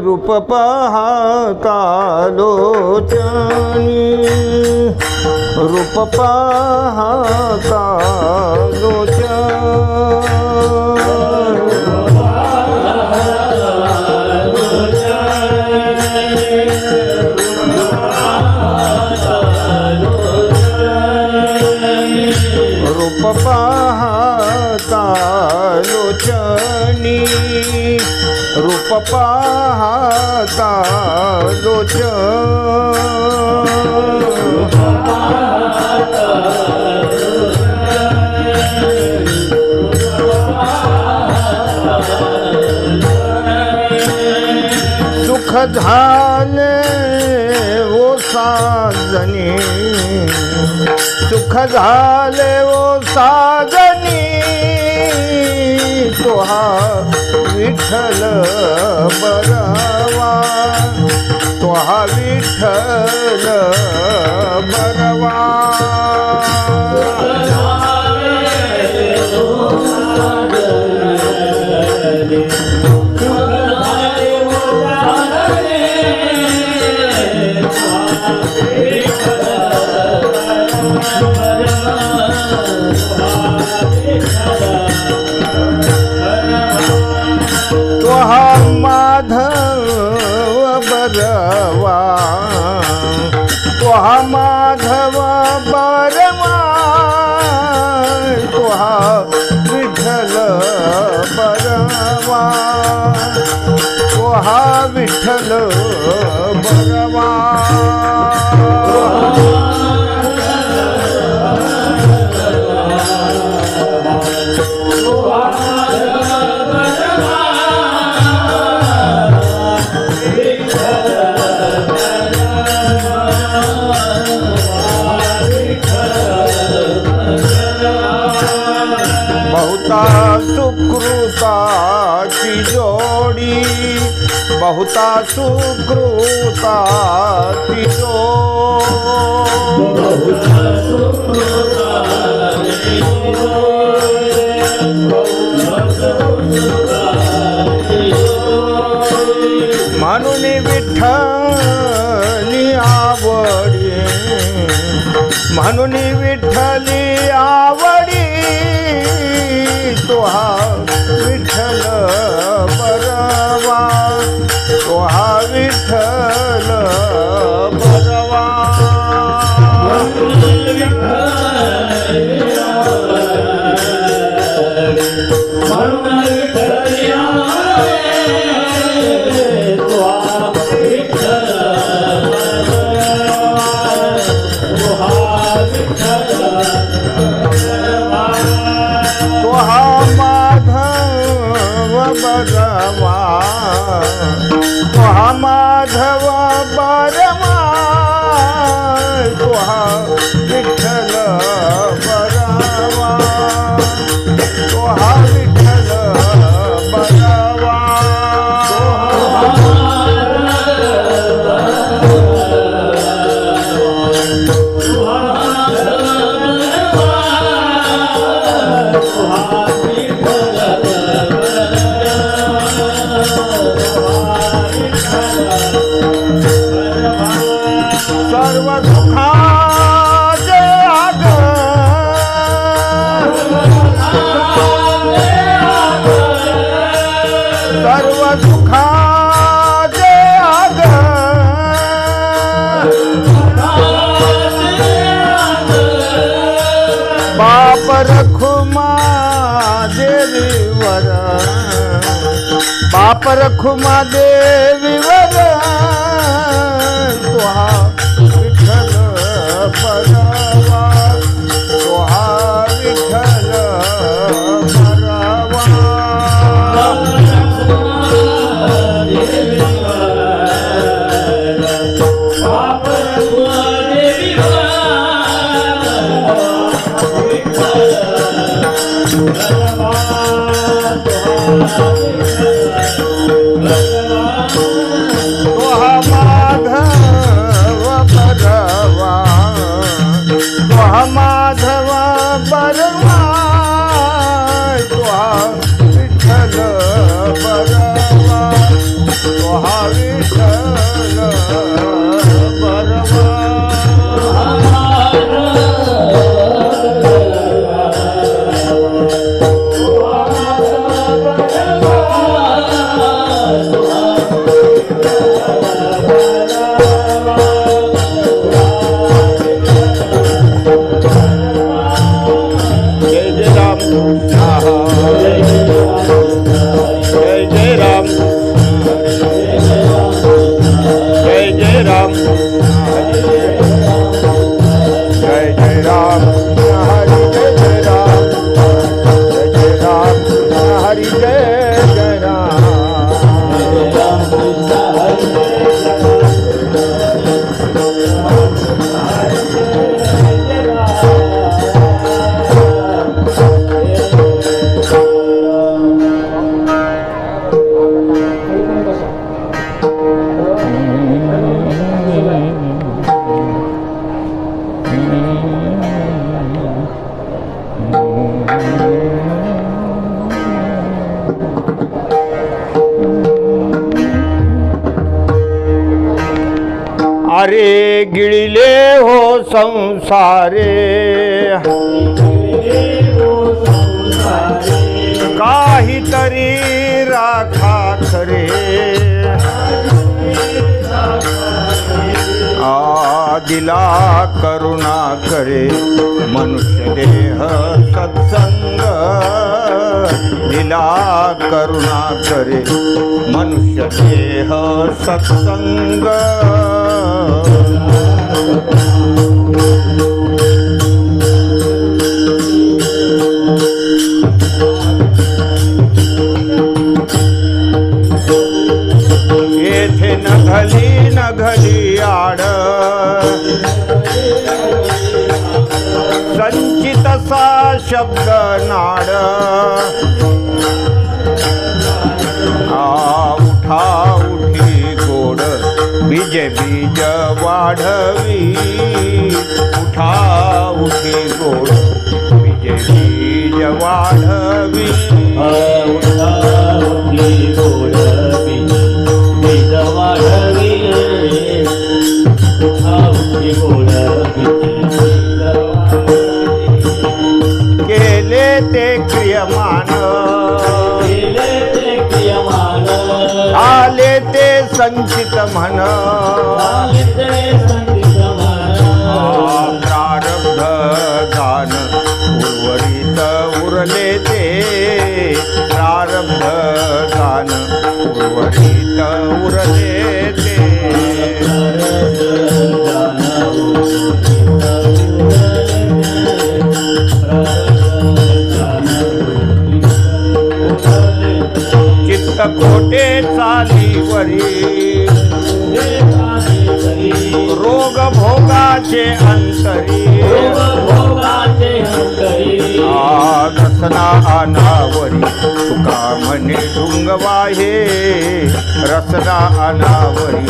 रूप पाहता लोचनी, रूप पाहता रूप पाहता लोचनी, रूप पाहता सुख झाले वो साजनी, सुख झाले वो साजनी, तोहा विठ्ठल बरवा, तोहा विठ्ठल बरवा. तोहा माधव बरवा, तोहा माधव बरवा, तोहा विठ्ठल बरवा, तोहा विठ्ठल बरवा. बहुता सुकृताची जोडी, बहुता सुकृताची जोडी, म्हणून विठ्ठली आवडी, म्हणून विठ्ठली आवडी, तोहा विठ्ठल बरवा, तोहा विठ्ठल बरवा. तोहा माधव बरवा, तोहा माधव बरवा, तोहा विठ्ठल बरवा, तोहा विठ्ठल बरवा. सर्व सुखाचे आग, सर्व सुखाचे आग, बाप रखुमा देवीवर, बाप रखुमा देवीवर, तोहा विठ्ठल बरवा, तोहा विठ्ठल बरवा. तोहा माधव बरवा तोहा माधव बरवा तोहा विठ्ठल बरवा तोहा विठ्ठल बरवा अरे गिळले हो संसारे काहीतरी राखा खरे दिला करुणा करे मनुष्य देह सत्संग दिला करुणा करे मनुष्य देह सत्संग येथे नघली आड संचित सा शब्द नाड उठा उठी गोड बीज बीज वाढवी उठा उठी गोड बीज बीज वाढवी उठा उठी गोड बीज वाढवी उठा उठी गोड केले ते क्रियमान आले ते संचित म्हण प्रारब्ध दान उर्वरित उरले ते प्रारब्ध दान उर्वरित उरले ते चित्त कोटे चालीवरी रोग भोगाचे अंतरी रसना अनावरी तुका म्हणे ढुंगवाहे रसना अनावरी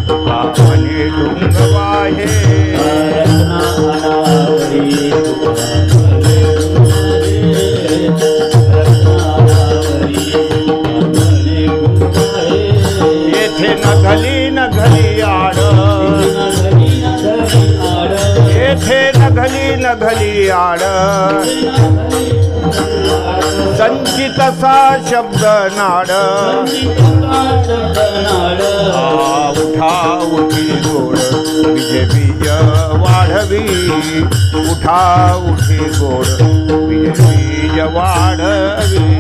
तुका म्हणे ढुंगवाहे येथे नघली आड येथे नघली आड संचित सा शब्द नाड उठा उठी गोड बीज बीज वाढवी उठा उठी गोड बीज बीज वाढवी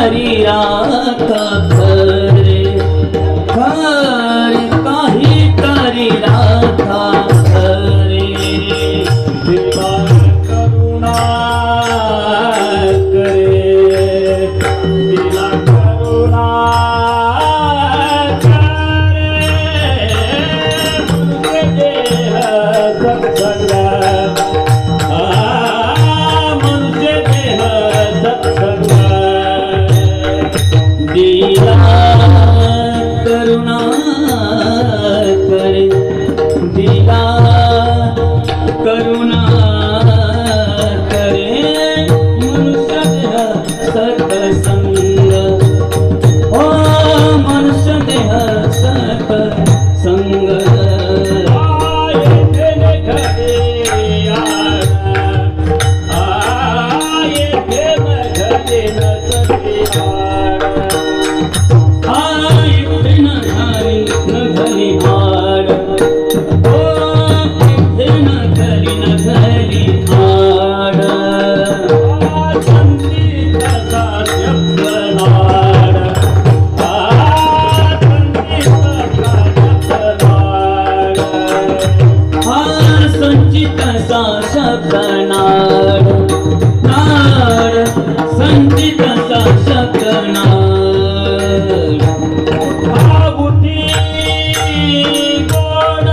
काहीतरी राखा खरे खरे काहीतरी राखा खरे कृपा करुणा करे दिला करुणा दिला करुणा करे दिला करुणा करे मनुष्य देह सत्संग ओ मनुष्य देह सत्संग संचित सा शब्द नाड नाड संचित सा शब्द नाड उठी गोड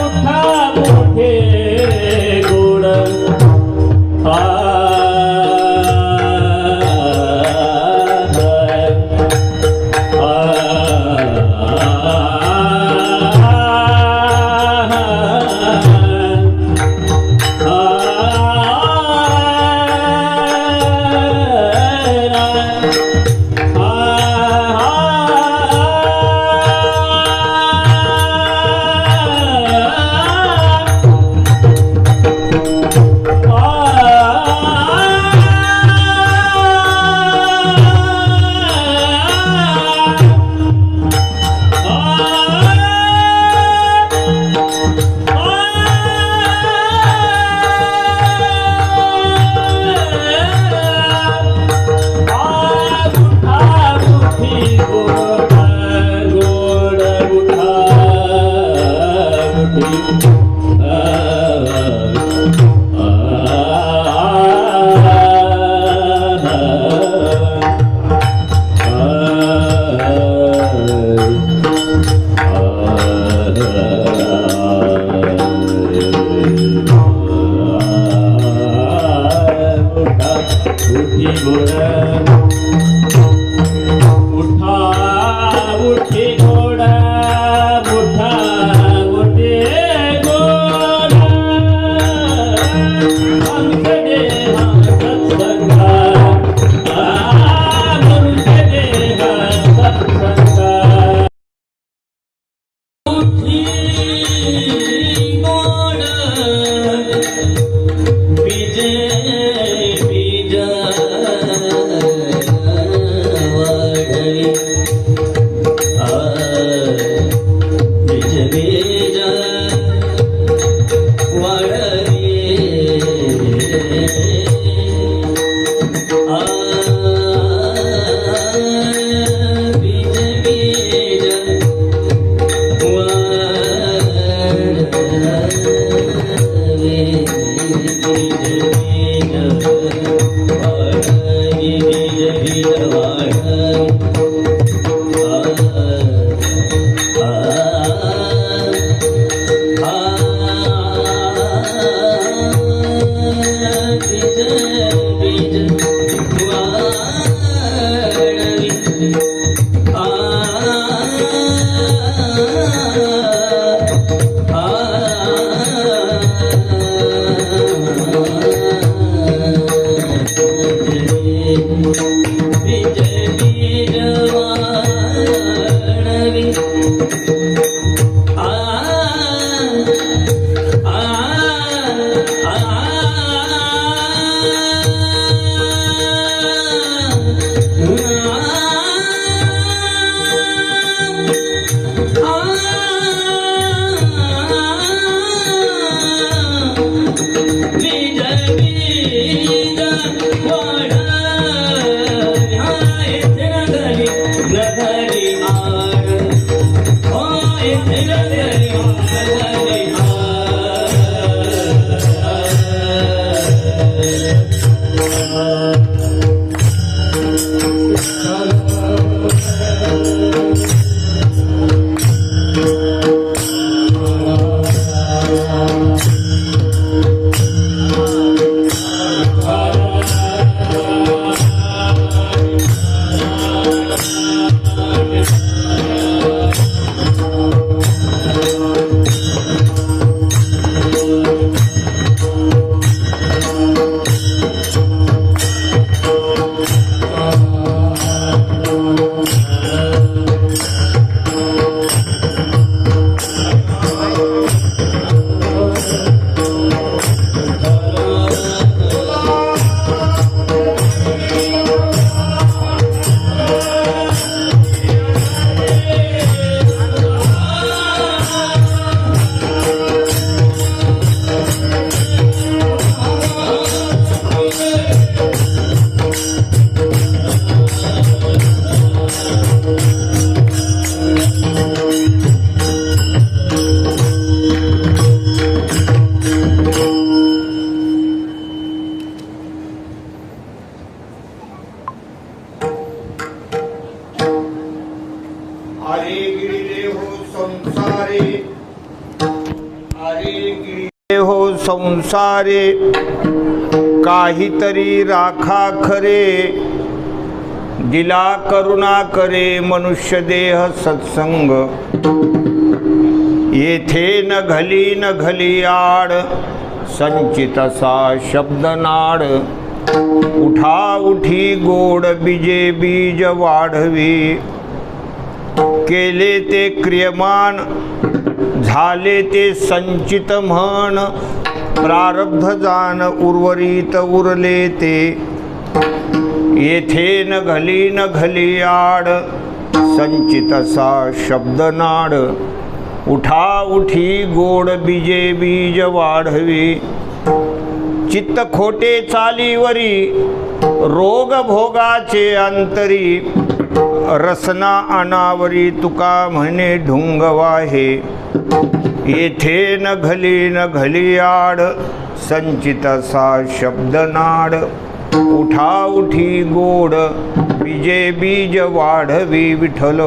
उठा मोठे गोड विजय अरे गिरिले हो संसारे, अरे गिरिले हो संसारे, काहीतरी राखा खरे, दिला करुणा करे मनुष्य देह सत्संग, येथे न घली आड, संचित असा शब्द नाड, उठा उठी गोड बीजे बीज वाढवी, केले ते क्रियमान, झाले ते संचित म्हण, प्रारब्ध जान उर्वरित उरले ते, येथे न घली आड, संचित असा शब्द नाड, उठा उठी गोड बीजे बीज वाढवी, चित्त खोटे चालीवरी, रोग भोगाचे अंतरी, रसना अनावरी तुका म्हणे ढुंग वाहे, येथे न घली आड, संचित असा शब्द नाड, उठा उठी गोड बीजे बीज वाढवी विठ्ठल.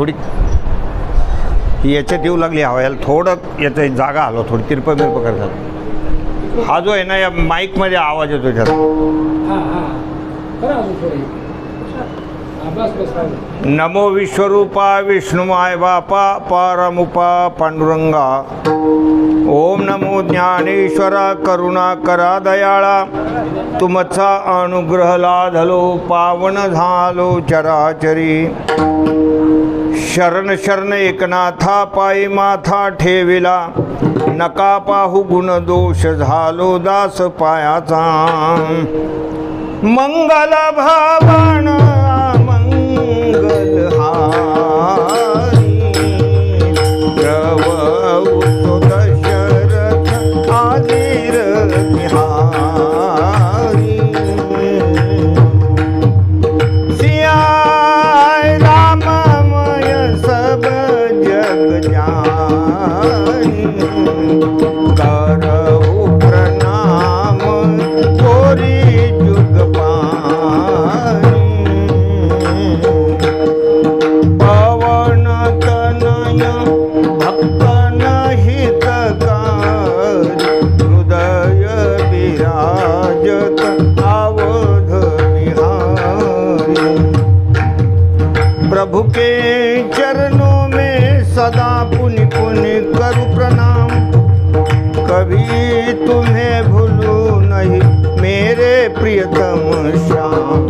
थोडी ही याच्यात येऊ लागली हवा, याला थोडं याचं जागा आलो, थोडी तिरपं मिरपं करतात. हा जो आहे ना या माईकमध्ये आवाज येतो त्याचा. नमो विश्वरूपा विष्णुमाय बापा परमुपा पांडुरंगा. ओम नमो ज्ञानेश्वरा करुणा करा दयाळा. तुमचा अनुग्रह लाधलो पावन झालो चराचरी. शरण शरण एकनाथा पायी माथा ठेविला. नका पाहू गुण दोष झालो दास पायाचा. मंगल भावण मंगल हारी. प्रभु दशरथ आदिर बिहारी. सिया राममय सब जग जानी. करहु प्रणाम तोरी जुग पानी. पवन तनय भक्तन हितकारी. हृदय विराजत अवध बिहारी. प्रभु के चरणों में सदा पुनि पुनि करूं प्रणाम. कभी तुम्हें भूलू नहीं मेरे प्रियतम श्याम.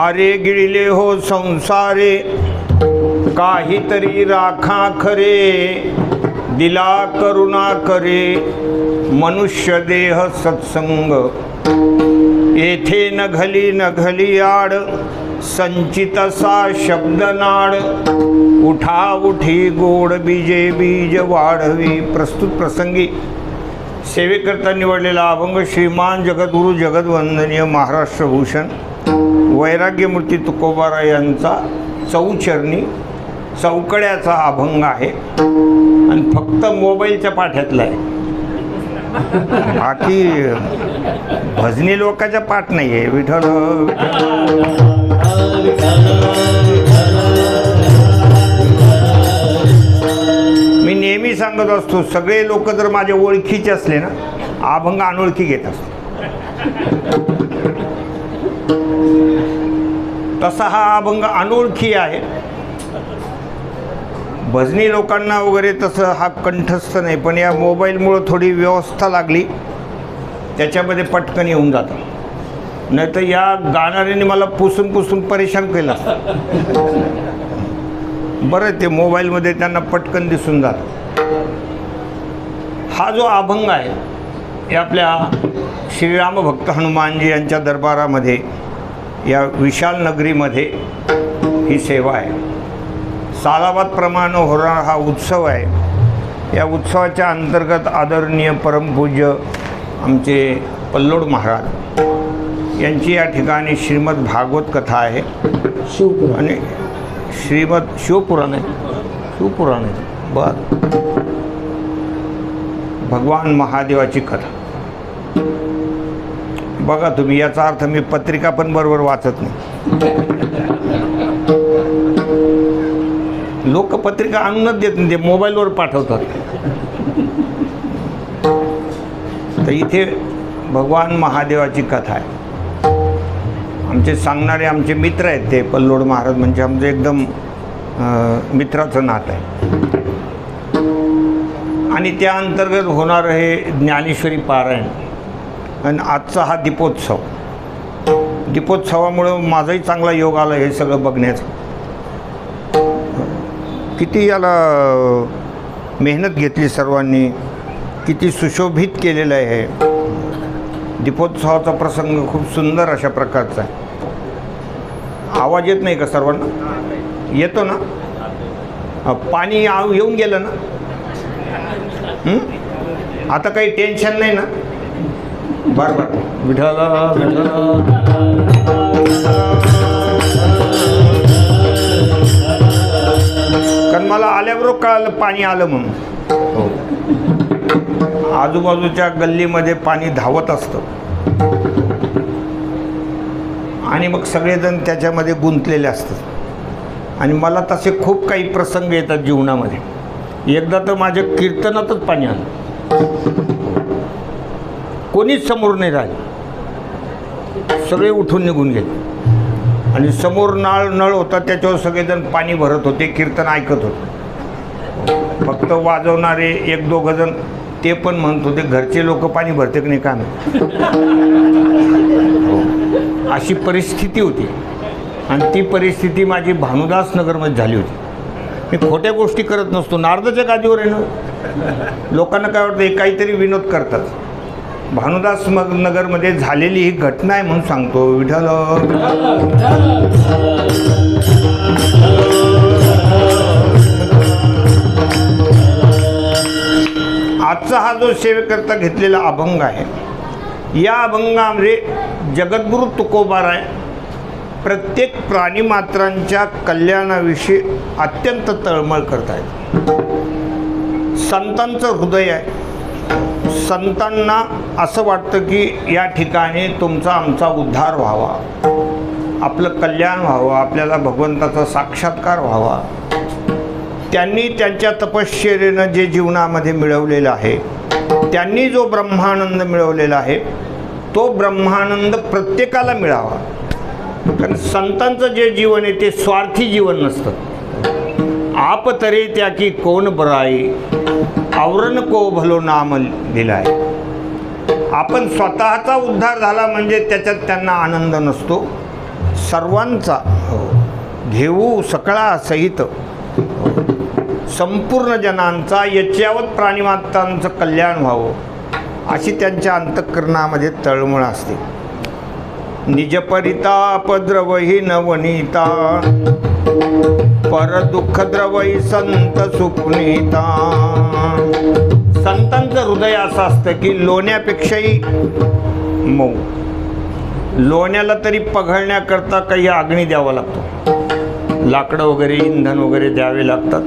अरे गिळले हो संसारे काहीतरी राखा खरे. दिला करुणा करे मनुष्य देह सत्संग. येथे न घली आड संचित सा शब्दनाड. उठा उठी गोड बीजे बीज वाढवी. प्रस्तुत प्रसंगी सेवेकरता निवडलेला अभंग श्रीमान जगद्गुरु जगद्वंदनीय महाराष्ट्र भूषण वैराग्यमूर्ती तुकोबाराय यांचा चौचरणी चौकड्याचा अभंग आहे आणि फक्त मोबाईलच्या पाठ्यातला आहे. बाकी भजनी लोकांच्या पाठ नाही आहे. विठ्ठल मी नेहमी सांगत असतो, सगळे लोक जर माझ्या ओळखीचे असले ना, अभंग अनोळखी घेत असतो. तसा हा अभंग अनोळखी आहे. भजनी लोकांना वगैरे तसं हा कंठस्थ नाही, पण या मोबाईलमुळं थोडी व्यवस्था लागली, त्याच्यामध्ये पटकन येऊन जातं. नाही तर या गाणाऱ्याने मला पुसून पुसून परेशान केलं. बरं ते मोबाईलमध्ये त्यांना पटकन दिसून जातं. हा जो अभंग आहे हे आपल्या श्रीराम भक्त हनुमानजी यांच्या दरबारामध्ये या विशाल नगरीमध्ये ही सेवा आहे. सालाबादप्रमाणे होणारा हा उत्सव आहे. या उत्सवाच्या अंतर्गत आदरणीय परमपूज्य आमचे पल्लोड महाराज यांची या ठिकाणी श्रीमद भागवत कथा आहे आणि श्रीमद शिवपुराण आहे. बर भगवान महादेवाची कथा बघा तुम्ही. याचा अर्थ मी पत्रिका पण बरोबर वाचत नाही. लोक पत्रिका आणूनच देत नाही, ते मोबाईलवर पाठवतात. तर इथे भगवान महादेवाची कथा आहे. आमचे सांगणारे आमचे मित्र आहेत ते पल्लोड महाराज, म्हणजे आमचं एकदम मित्राचं नातं आहे. आणि त्या अंतर्गत होणारं हे ज्ञानेश्वरी पारायण आणि आजचा हा दीपोत्सव. दीपोत्सवामुळं माझाही चांगला योग आला हे सगळं बघण्याचं. किती याला मेहनत घेतली सर्वांनी, किती सुशोभित केलेलं आहे. दीपोत्सवाचा प्रसंग खूप सुंदर अशा प्रकारचा आहे. आवाज येत नाही का सर्वांना? येतो ना? पाणी येऊन गेलं ना? आता काही टेन्शन नाही ना? बरं बरं. विठ्ठल कारण मला आल्याबरोबर कळालं पाणी आलं म्हणून. आजूबाजूच्या गल्लीमध्ये पाणी धावत असतं. आणि मग सगळेजण त्याच्यामध्ये गुंतलेले असतात. आणि मला तसे खूप काही प्रसंग येतात जीवनामध्ये. एकदा तर माझ्या कीर्तनातच पाणी आलं, कोणीच समोर नाही राहिले, सगळे उठून निघून गेले. आणि समोर नळ होता, त्याच्यावर सगळेजण पाणी भरत होते, कीर्तन ऐकत होते. फक्त वाजवणारे एक दोघं जण ते पण म्हणत होते, घरचे लोक पाणी भरते की नाही का नाही. अशी परिस्थिती होती. आणि ती परिस्थिती माझी भानुदास नगरमध्ये झाली होती. मी खोट्या गोष्टी करत नसतो, नारदाच्या गादीवर आहे ना. लोकांना काय वाटतं, हे काहीतरी विनोद करतात. भानुदास नगरमध्ये झालेली ही घटना आहे म्हणून सांगतो. विठ्ठल आजचा हा जो सेवेकरता घेतलेला अभंग आहे, या अभंगामध्ये जगद्गुरु तुकोबाराय प्रत्येक प्राणीमात्रांच्या कल्याणाविषयी अत्यंत तळमळ करत आहेत. संतांचं हृदय आहे. संतांना असं वाटतं की या ठिकाणी तुमचा आमचा उद्धार व्हावा, आपलं कल्याण व्हावं, आपल्याला भगवंताचा साक्षात्कार व्हावा. त्यांनी त्यांच्या तपश्चर्येनं जे जीवनामध्ये मिळवलेलं आहे, त्यांनी जो ब्रह्मानंद मिळवलेला आहे, तो ब्रह्मानंद प्रत्येकाला मिळावा. कारण संतांचं जे जीवन आहे ते स्वार्थी जीवन नसतं. आप तरे त्या की कोण बराई, आवरण को भलो नाम लिहिलाय. आपण स्वतःचा उद्धार झाला म्हणजे त्याच्यात त्यांना आनंद नसतो. सर्वांचा घेऊ सकळा सहित संपूर्ण जनांचा याच्यावर प्राणिमात्रांचं कल्याण व्हावं अशी त्यांच्या अंतःकरणामध्ये तळमळ असते. निजपरिताप द्रवही नवनीता, पर दुःख द्रवही संत सुपुनीता. संतांचं हृदय असं असतं की लोण्यापेक्षाही मऊ. लोण्याला तरी पघळण्याकरता काही अग्नी द्यावा लागतो, लाकडं वगैरे इंधन वगैरे द्यावे लागतात.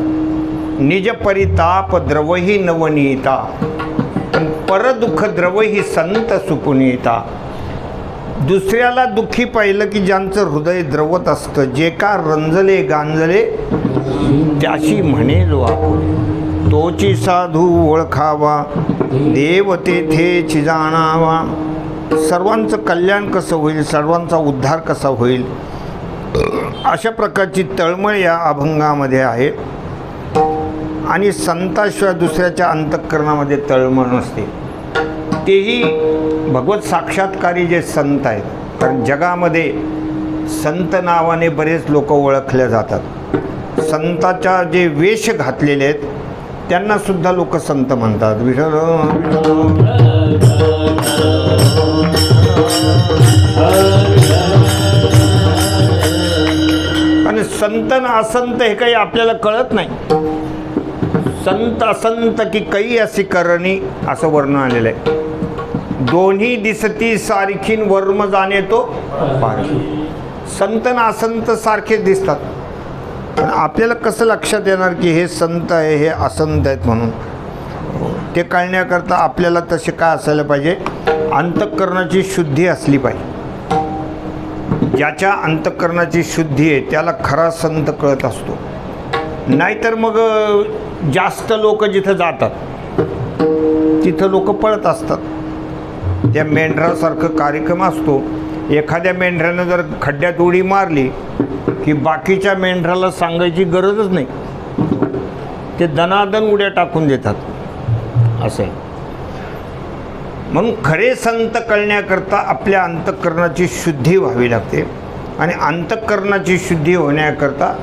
निज परिताप द्रवही नवनीता, पण परदुःख द्रवही संत सुपुनीता. दुसऱ्याला दुःखी पाहिलं की ज्यांचं हृदय द्रवत असतं, जे का रंजले गांजले त्याशी म्हणे जो आपुले. तोची साधू ओळखावा, देव तेथेची जाणावा. सर्वांचं कल्याण कसं होईल, सर्वांचा उद्धार कसा होईल, अशा प्रकारची तळमळ या अभंगामध्ये आहे. आणि संताशिवाय दुसऱ्याच्या अंतःकरणामध्ये तळमळ नसते. तेही भगवत साक्षात्कारी जे संत आहेत. कारण जगामध्ये संत नावाने बरेच लोक ओळखले जातात. संताच्या जे वेश घातलेले आहेत त्यांना सुद्धा लोक संत म्हणतात. विठ्ठल आणि संत न असंत हे काही आपल्याला कळत नाही. संत असंत की काही अशी करणी असं वर्णन आलेलं आहे. दोन्ही दिसती सारखीन वर्म जाणे तो पारखी. संत न असंत सारखे दिसतात, पण आपल्याला कसं लक्षात येणार की हे संत आहे हे असंत आहेत म्हणून. ते कळण्याकरता आपल्याला तसे काय असायला पाहिजे, अंतःकरणाची शुद्धी असली पाहिजे. ज्याच्या अंतःकरणाची शुद्धी आहे त्याला खरा संत कळत असतो. नाहीतर मग जास्त लोक जिथं जातात तिथं लोक पळत असतात. त्या मेंढरासारखं कार्यक्रम असतो. एखाद्या मेंढरानं जर खड्ड्यात उडी मारली की बाकीच्या मेंढराला सांगायची गरजच नाही, ते दनादन उड्या टाकून देतात. असं आहे. म्हणून खरे संत कळण्याकरता आपल्या अंतःकरणाची शुद्धी व्हावी लागते. आणि अंतःकरणाची शुद्धी होण्याकरता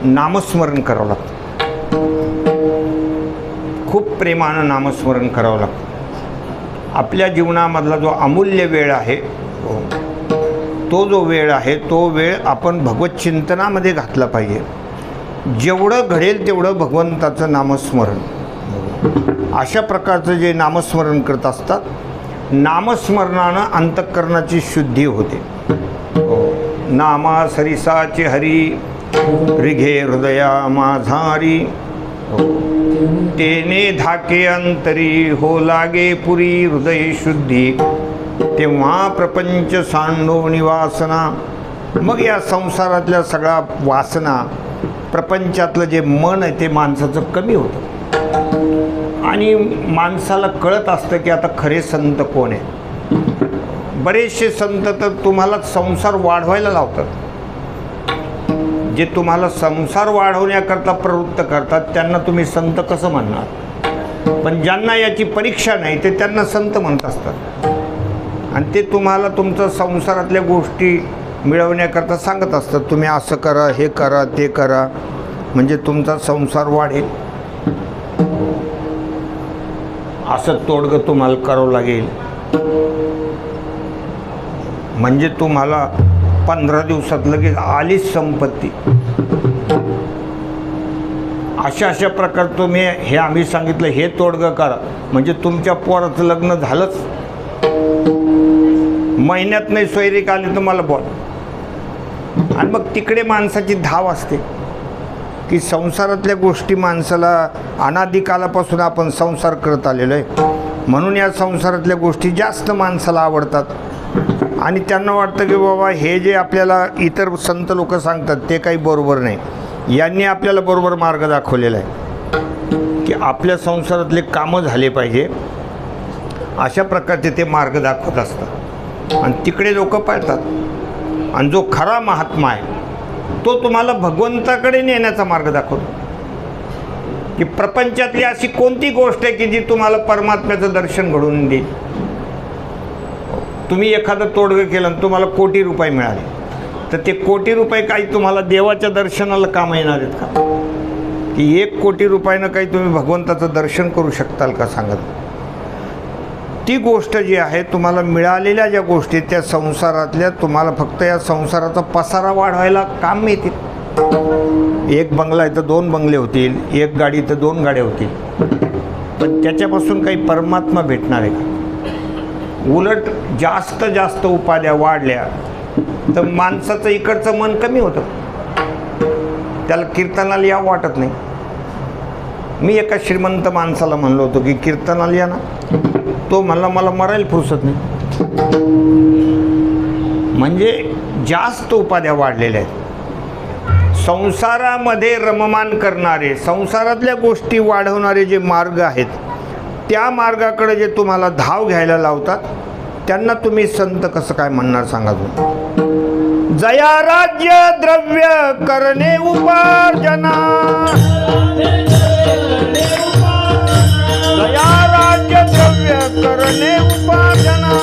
नामस्मरण करावं लागतं. खूप प्रेमानं नामस्मरण करावं लागतं. आपल्या जीवनामधला जो अमूल्य वेळ आहे, तो जो वेळ आहे तो वेळ आपण भगवत चिंतनामध्ये घातला पाहिजे. जेवढं घडेल तेवढं भगवंताचं नामस्मरण. अशा प्रकारचं जे नामस्मरण करत असतात, नामस्मरणानं अंतःकरणाची शुद्धी होते. नामा सरिसाचे हरी, रिघे हृदया माझारी. तेने धाके अंतरी, हो लागे पुरी हृदय शुद्धी. तेव्हा प्रपंच सांडोनी वासना, मग या संसारातल्या सगळ्या वासना, प्रपंचातलं जे मन आहे ते माणसाचं कमी होतं आणि माणसाला कळत असतं की आता खरे संत कोण आहे. बरेचसे संत तर तुम्हाला संसार वाढवायला लावतात, जे तुम्हाला संसार वाढवण्याकरता प्रवृत्त करतात त्यांना तुम्ही संत कसं म्हणणार. पण ज्यांना याची परीक्षा नाही ते त्यांना संत म्हणत असतात आणि ते तुम्हाला तुमचं संसारातल्या गोष्टी मिळवण्याकरता सांगत असतात. तुम्ही असं करा, हे करा, ते करा, म्हणजे तुमचा संसार वाढेल. असं तोडगं तुम्हाला करावं लागेल, म्हणजे तुम्हाला 15 दिवसात लगेच आलीच संपत्ती. अशा प्रकार तुम्ही हे आम्ही सांगितलं हे तोडगं करा, म्हणजे तुमच्या पोराचं लग्न झालंच. महिन्यात नाही सोयरीक आली तुम्हाला बोल. आणि मग तिकडे माणसाची धाव असते की संसारातल्या गोष्टी माणसाला अनादिकालापासून आपण संसार करत आलेलो आहे, म्हणून या संसारातल्या गोष्टी जास्त माणसाला आवडतात. आणि त्यांना वाटतं की बाबा हे जे आपल्याला इतर संत लोक सांगतात ते काही बरोबर नाही. यांनी आपल्याला बरोबर मार्ग दाखवलेला आहे की आपल्या संसारातले कामं झाले पाहिजे, अशा प्रकारचे ते मार्ग दाखवत असतात आणि तिकडे लोक पाळतात. आणि जो खरा महात्मा आहे तो तुम्हाला भगवंताकडे नेण्याचा मार्ग दाखवतो की प्रपंचातली अशी कोणती गोष्ट आहे की जी तुम्हाला परमात्म्याचं दर्शन घडवून देईल. तुम्ही एखादं तोडगं केलं आणि तुम्हाला कोटी रुपये मिळाले, तर ते कोटी रुपये काही तुम्हाला देवाच्या दर्शनाला काम येणार आहेत का? की 1 कोटी रुपयानं काही तुम्ही भगवंताचं दर्शन करू शकताल का सांगत. ती गोष्ट जी आहे तुम्हाला मिळालेल्या ज्या गोष्टी त्या संसारातल्या तुम्हाला फक्त या संसाराचा पसारा वाढवायला काम येतील. 1 बंगला आहे तर 2 बंगले होतील, 1 गाडी तर 2 गाड्या होतील, पण त्याच्यापासून काही परमात्मा भेटणार आहे का? उलट जास्त उपाध्या वाढल्या तर माणसाचं इकडचं मन कमी होतं, त्याला कीर्तनाला यावं वाटत नाही. मी एका श्रीमंत माणसाला म्हणलो होतो की कीर्तनाला या ना, तो म्हणला मला मरायला फुरसत नाही. म्हणजे जास्त उपाध्या वाढलेल्या आहेत. संसारामध्ये रममान करणारे, संसारातल्या गोष्टी वाढवणारे जे मार्ग आहेत त्या मार्गाकडे जे तुम्हाला धाव घ्यायला लावतात त्यांना तुम्ही संत कसं काय म्हणणार सांगा तुम्ही. जया राज्य द्रव्य करणे उपार्जना, जया राज्य द्रव्य करणे उपार्जना,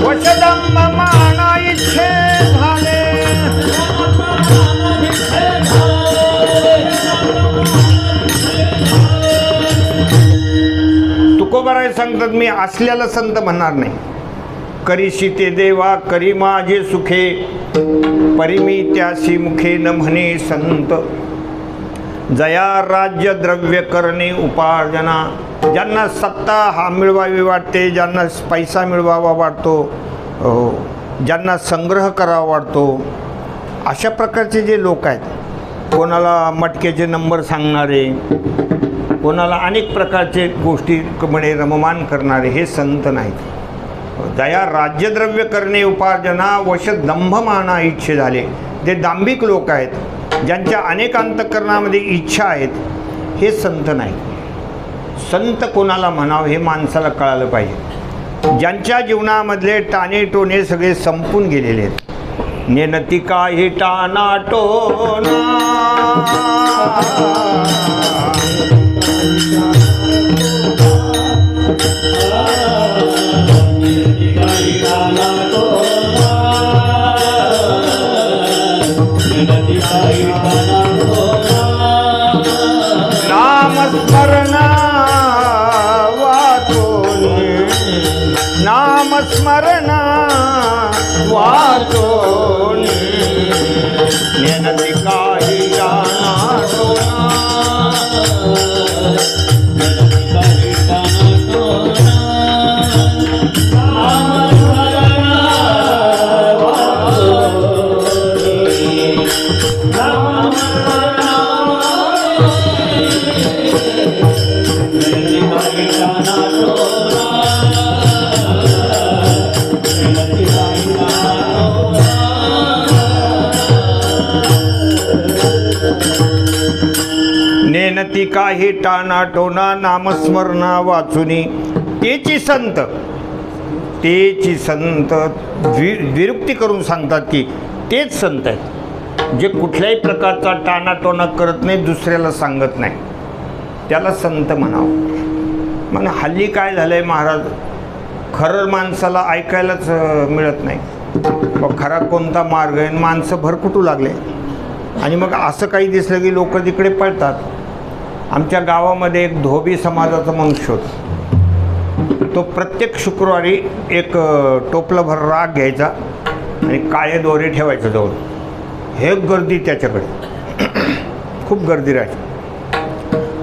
वशदम माना इच्छे झाले. तुकोबाराय सांगतात मी असल्याला संत म्हणणार नाही. करीशी ते देवा करी माझे सुखे, परिमी त्यासी मुखे न म्हणे संत. जया राज्य द्रव्य करणे उपार्जना, ज्यांना सत्ता हा मिळवावी वाटते, ज्यांना पैसा मिळवावा वाटतो, ज्यांना संग्रह करावा वाटतो, अशा प्रकारचे जे लोक आहेत, कोणाला मटक्याचे नंबर सांगणारे, कोणाला अनेक प्रकारचे गोष्टीमध्ये रममान करणारे, हे संत नाहीत. दया राज्यद्रव्य करणे उपार्जना, वश दंभ माना इच्छे झाले, जे दांभिक लोक आहेत, ज्यांच्या अनेक अंतःकरणामध्ये इच्छा आहेत, हे संत नाहीत. संत कोणाला म्हणावं हे माणसाला कळालं पाहिजे. ज्यांच्या जीवनामधले टाणे टोणे सगळे संपून गेलेले आहेत. नेनती काही टाना टोना, नामस्मरणा वाचोनी, नामस्मरणा वाचोनी, नेनती काही टाना टोना, नेनती काही टाना टोना, नामस्मरणा वाचोनी, नामस्मरणा वाचोनी, नेनती काही टाना टोना. काही टाना टोना नामस्मरणा वाचुनी तेची संत विरुक्ती करून सांगतात की तेच संत आहेत जे कुठल्याही प्रकारचा टानाटोना करत नाही, दुसऱ्याला सांगत नाही, त्याला संत म्हणावं. मग हल्ली काय झालं आहे महाराज, खरं माणसाला ऐकायलाच मिळत नाही. मग खरा कोणता मार्ग आहे, माणसं भरकुटू लागले. आणि मग असं काही दिसलं की लोक तिकडे पळतात. आमच्या गावामध्ये एक धोबी समाजाचा मनुष्य होता. तो प्रत्येक शुक्रवारी एक टोपलंभर राग घ्यायचा आणि काळे दोरे ठेवायचं जवळ. हे गर्दी त्याच्याकडे खूप गर्दी राहायची.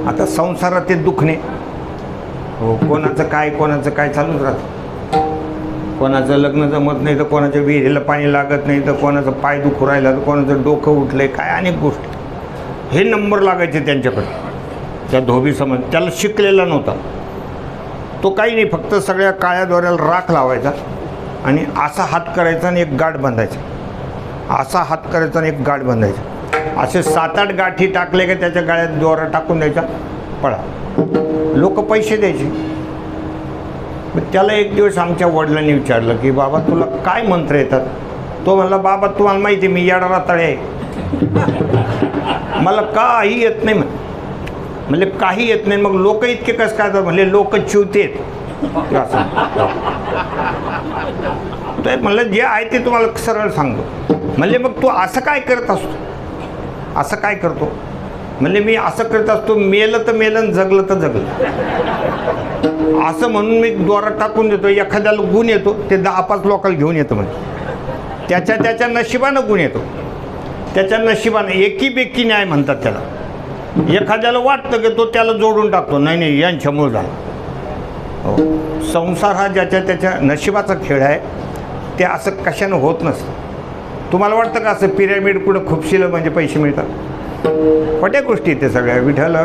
आता संसारात ते दुखणे हो, कोणाचं काय चालूच राहतं. कोणाचं लग्न जमत नाही तर कोणाच्या विहिरीला पाणी लागत नाही तर कोणाचं पाय दुखू राहिला तर कोणाचं डोकं उठलं आहे, काय अनेक गोष्टी. हे नंबर लागायचे त्यांच्याकडे. त्या धोबी समाज त्याला शिकलेला नव्हता. तो काही नाही, फक्त सगळ्या काळ्या दोऱ्याला राख लावायचा आणि असा हात करायचा आणि एक गाठ बांधायचा, असा हात करायचा आणि एक गाठ बांधायचा. असे 7-8 गाठी टाकले की त्याच्या गाळ्यात दोरा टाकून द्यायचा, पळा. लोक पैसे द्यायचे. त्याला एक दिवस आमच्या वडिलांनी विचारलं की बाबा तुला काय मंत्र येतात? तो म्हणला बाबा तुम्हाला माहिती आहे मी येडा राताळे आहे, मला काही येत नाही. म्हणले काही येत नाही, मग लोक इतके कसं काय? म्हणले लोक चिवतेत. असं तर म्हणलं जे आहे ते तुम्हाला सरळ सांगतो. म्हणले मग तू असं काय करत असतो? असं काय करतो? म्हणले मी असं करत असतो, मेलं तर मेलं, जगलं तर जगलं. असं म्हणून मी दोरा टाकून देतो. एखाद्याला गुण येतो, ते 10-5 लोकांना घेऊन येतो. म्हणजे त्याच्या नशिबानं गुण येतो, त्याच्या नशिबानं. एकी बेकी न्याय म्हणतात त्याला. एखाद्याला वाटतं की तो त्याला जोडून टाकतो, नाही यांच्यामुळे झालं. हो, संसार हा ज्याच्या त्याच्या नशिबाचा खेळ आहे. ते असं कशानं होत नसतं. तुम्हाला वाटतं का असं पिरॅमिड कुठं खुपशीलं म्हणजे पैसे मिळतात? खोट्या गोष्टी आहेत ते सगळ्या. विठ्ठल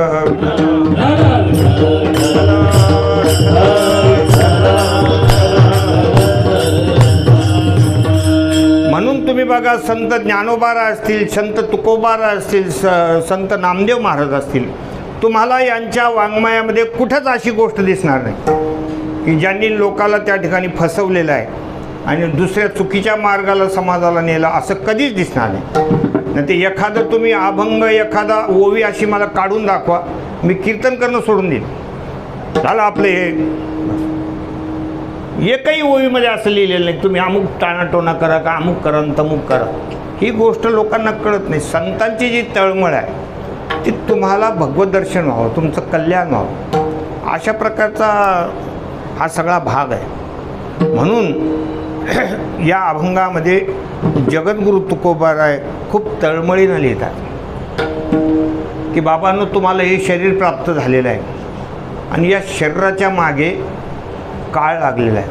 म्हणून तुम्ही बघा, संत ज्ञानोबारा असतील, संत तुकोबारा असतील, संत नामदेव महाराज असतील, तुम्हाला यांच्या वाङ्मयामध्ये कुठंच अशी गोष्ट दिसणार नाही की ज्यांनी लोकाला त्या ठिकाणी फसवलेलं आहे आणि दुसऱ्या चुकीच्या मार्गाला समाजाला नेलं, असं कधीच दिसणार नाही. ते एखादं तुम्ही अभंग, एखादा ओवी अशी मला काढून दाखवा, मी कीर्तन करणं सोडून देईन. झालं आपलं हे. एकही ओवीमध्ये असं लिहिलेलं नाही तुम्ही अमुक टाणाटोना करा का अमुक करा तमुक करा. ही गोष्ट लोकांना कळत नाही. संतांची जी तळमळ आहे ती तुम्हाला भगवत दर्शन व्हावं, तुमचं कल्याण व्हावं, अशा प्रकारचा हा सगळा भाग आहे. म्हणून या अभंगामध्ये जगद्गुरु तुकोबाराय खूप तळमळीनं लिहितात की बाबांनो तुम्हाला हे शरीर प्राप्त झालेलं आहे आणि या शरीराच्या मागे काळ लागलेला आहे.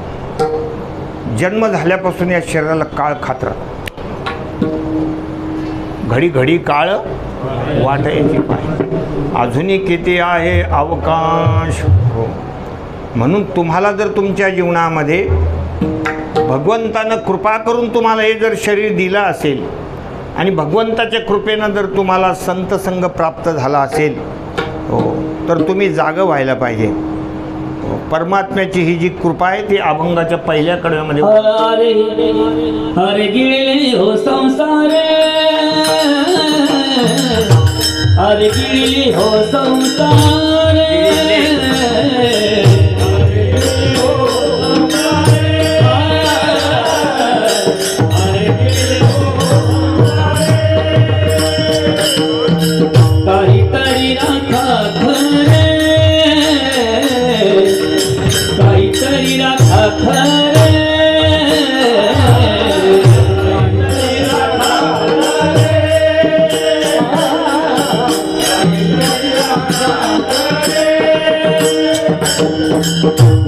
जन्म झाल्यापासून या शरीराला काळ खात राहतो. घडी घडी काळ वाटायची पाय, अजूनही किती आहे अवकाश. हो, म्हणून तुम्हाला जर तुमच्या जीवनामध्ये भगवंतानं कृपा करून तुम्हाला हे जर शरीर दिलं असेल आणि भगवंताच्या कृपेनं जर तुम्हाला संत संग प्राप्त झाला असेल, हो, तर तुम्ही जागं व्हायला पाहिजे. परमात्म्याची ही जी कृपा आहे ती अभंगाच्या पहिल्या कडव्यामध्ये. हरे गिळले हो संसारे, हरे गिळले हो संसारे, काहीतरी राखा खरे, काहीतरी राखा खरे,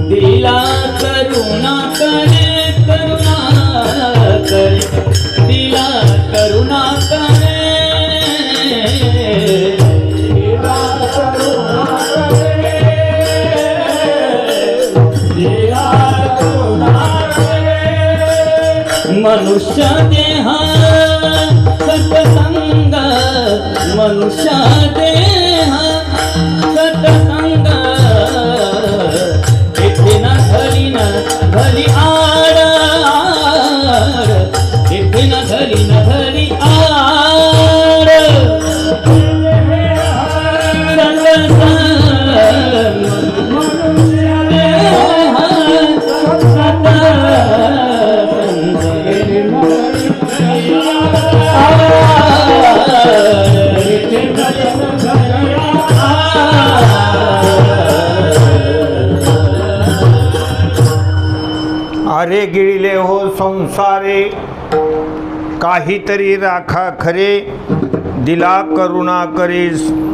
दिला करुणा करे, करुणा करे, दिला करुणा करे, दिला करुणा करे, दिला करुणा करे. मनुष्य देहा सत्संग, मनुष्य देहा संसारे काहीतरी राखा खरे दिला करुणा करे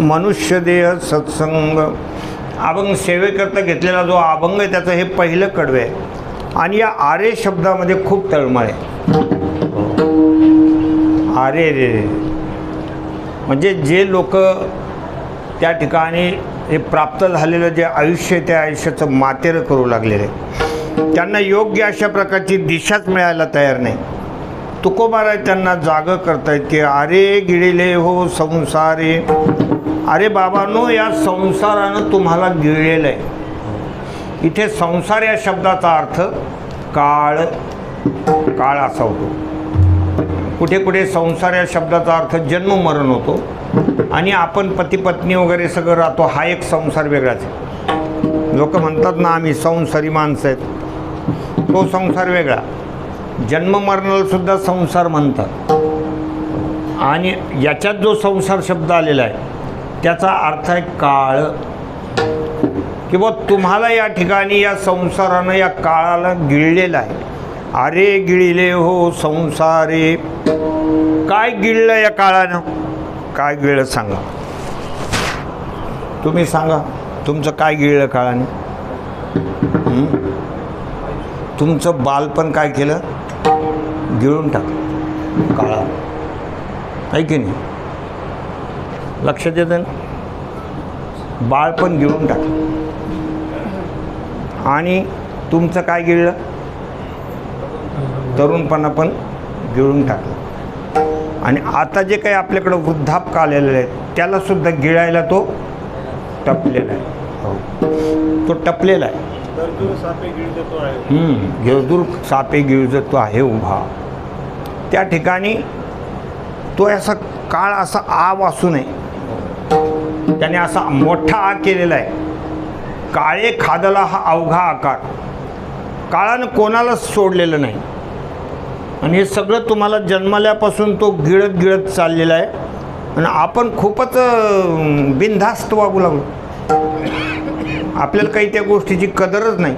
मनुष्य देह सत्संग. अभंग सेवेकरता घेतलेला जो अभंग आहे त्याचं हे पहिलं कडवे आहे. आणि या आरे शब्दामध्ये खूप तळमळ आहे. आरे रे म्हणजे जे लोक त्या ठिकाणी हे प्राप्त झालेलं जे आयुष्य आहे त्या आयुष्याचं मातेरं करू लागलेलं आहे. त्यांना योग्य अशा प्रकारची दिशाच मिळायला तयार नाही. तुकोबाराय त्यांना जागं करतायत की अरे गिळले हो संसारे. अरे बाबांनो, या संसारानं तुम्हाला गिळलेलं आहे. इथे संसार या शब्दाचा अर्थ काळ काळ असा होतो. कुठे कुठे संसार या शब्दाचा अर्थ जन्म मरण होतो. आणि आपण पती पत्नी वगैरे सगळं राहतो, हा एक संसार वेगळाच आहे. लोक म्हणतात ना आम्ही संसारी माणसं आहेत, तो संसार वेगळा. जन्म मरणाला सुद्धा संसार म्हणतात. आणि याच्यात जो संसार शब्द आलेला आहे त्याचा अर्थ आहे काळ. किंवा तुम्हाला या ठिकाणी या संसारानं या काळाला गिळलेलं आहे. अरे गिळले हो संसारे. काय गिळलं या काळानं? काय गिळलं सांगा, तुम्ही सांगा. तुमचं काय गिळलं काळाने? तुमचं बालपण काय केलं? गिळून टाकलं काळा. आहे की नाही? लक्षात येतं ना? बाळपण गिळून टाकलं. आणि तुमचं काय गिळलं? तरुणपणा पण गिळून टाकलं. आणि आता जे काही आपल्याकडं वृद्धापकाळ आलेलं आहे त्याला सुद्धा गिळायला तो टपलेला आहे. हो, तो टपलेला आहे. गरजूर सापे गिळजतो आहे उभा. त्या ठिकाणी तो असा काळ असा आ वासू नये. त्याने असा मोठा आ केलेला आहे. काळे खादला हा अवघा आकार. काळानं कोणालाच सोडलेलं नाही. आणि हे सगळं तुम्हाला जन्मल्यापासून तो गिळत गिळत चाललेला आहे. आणि आपण खूपच बिनधास्त वागू लागलो. आपल्याला काही त्या गोष्टीची कदरच नाही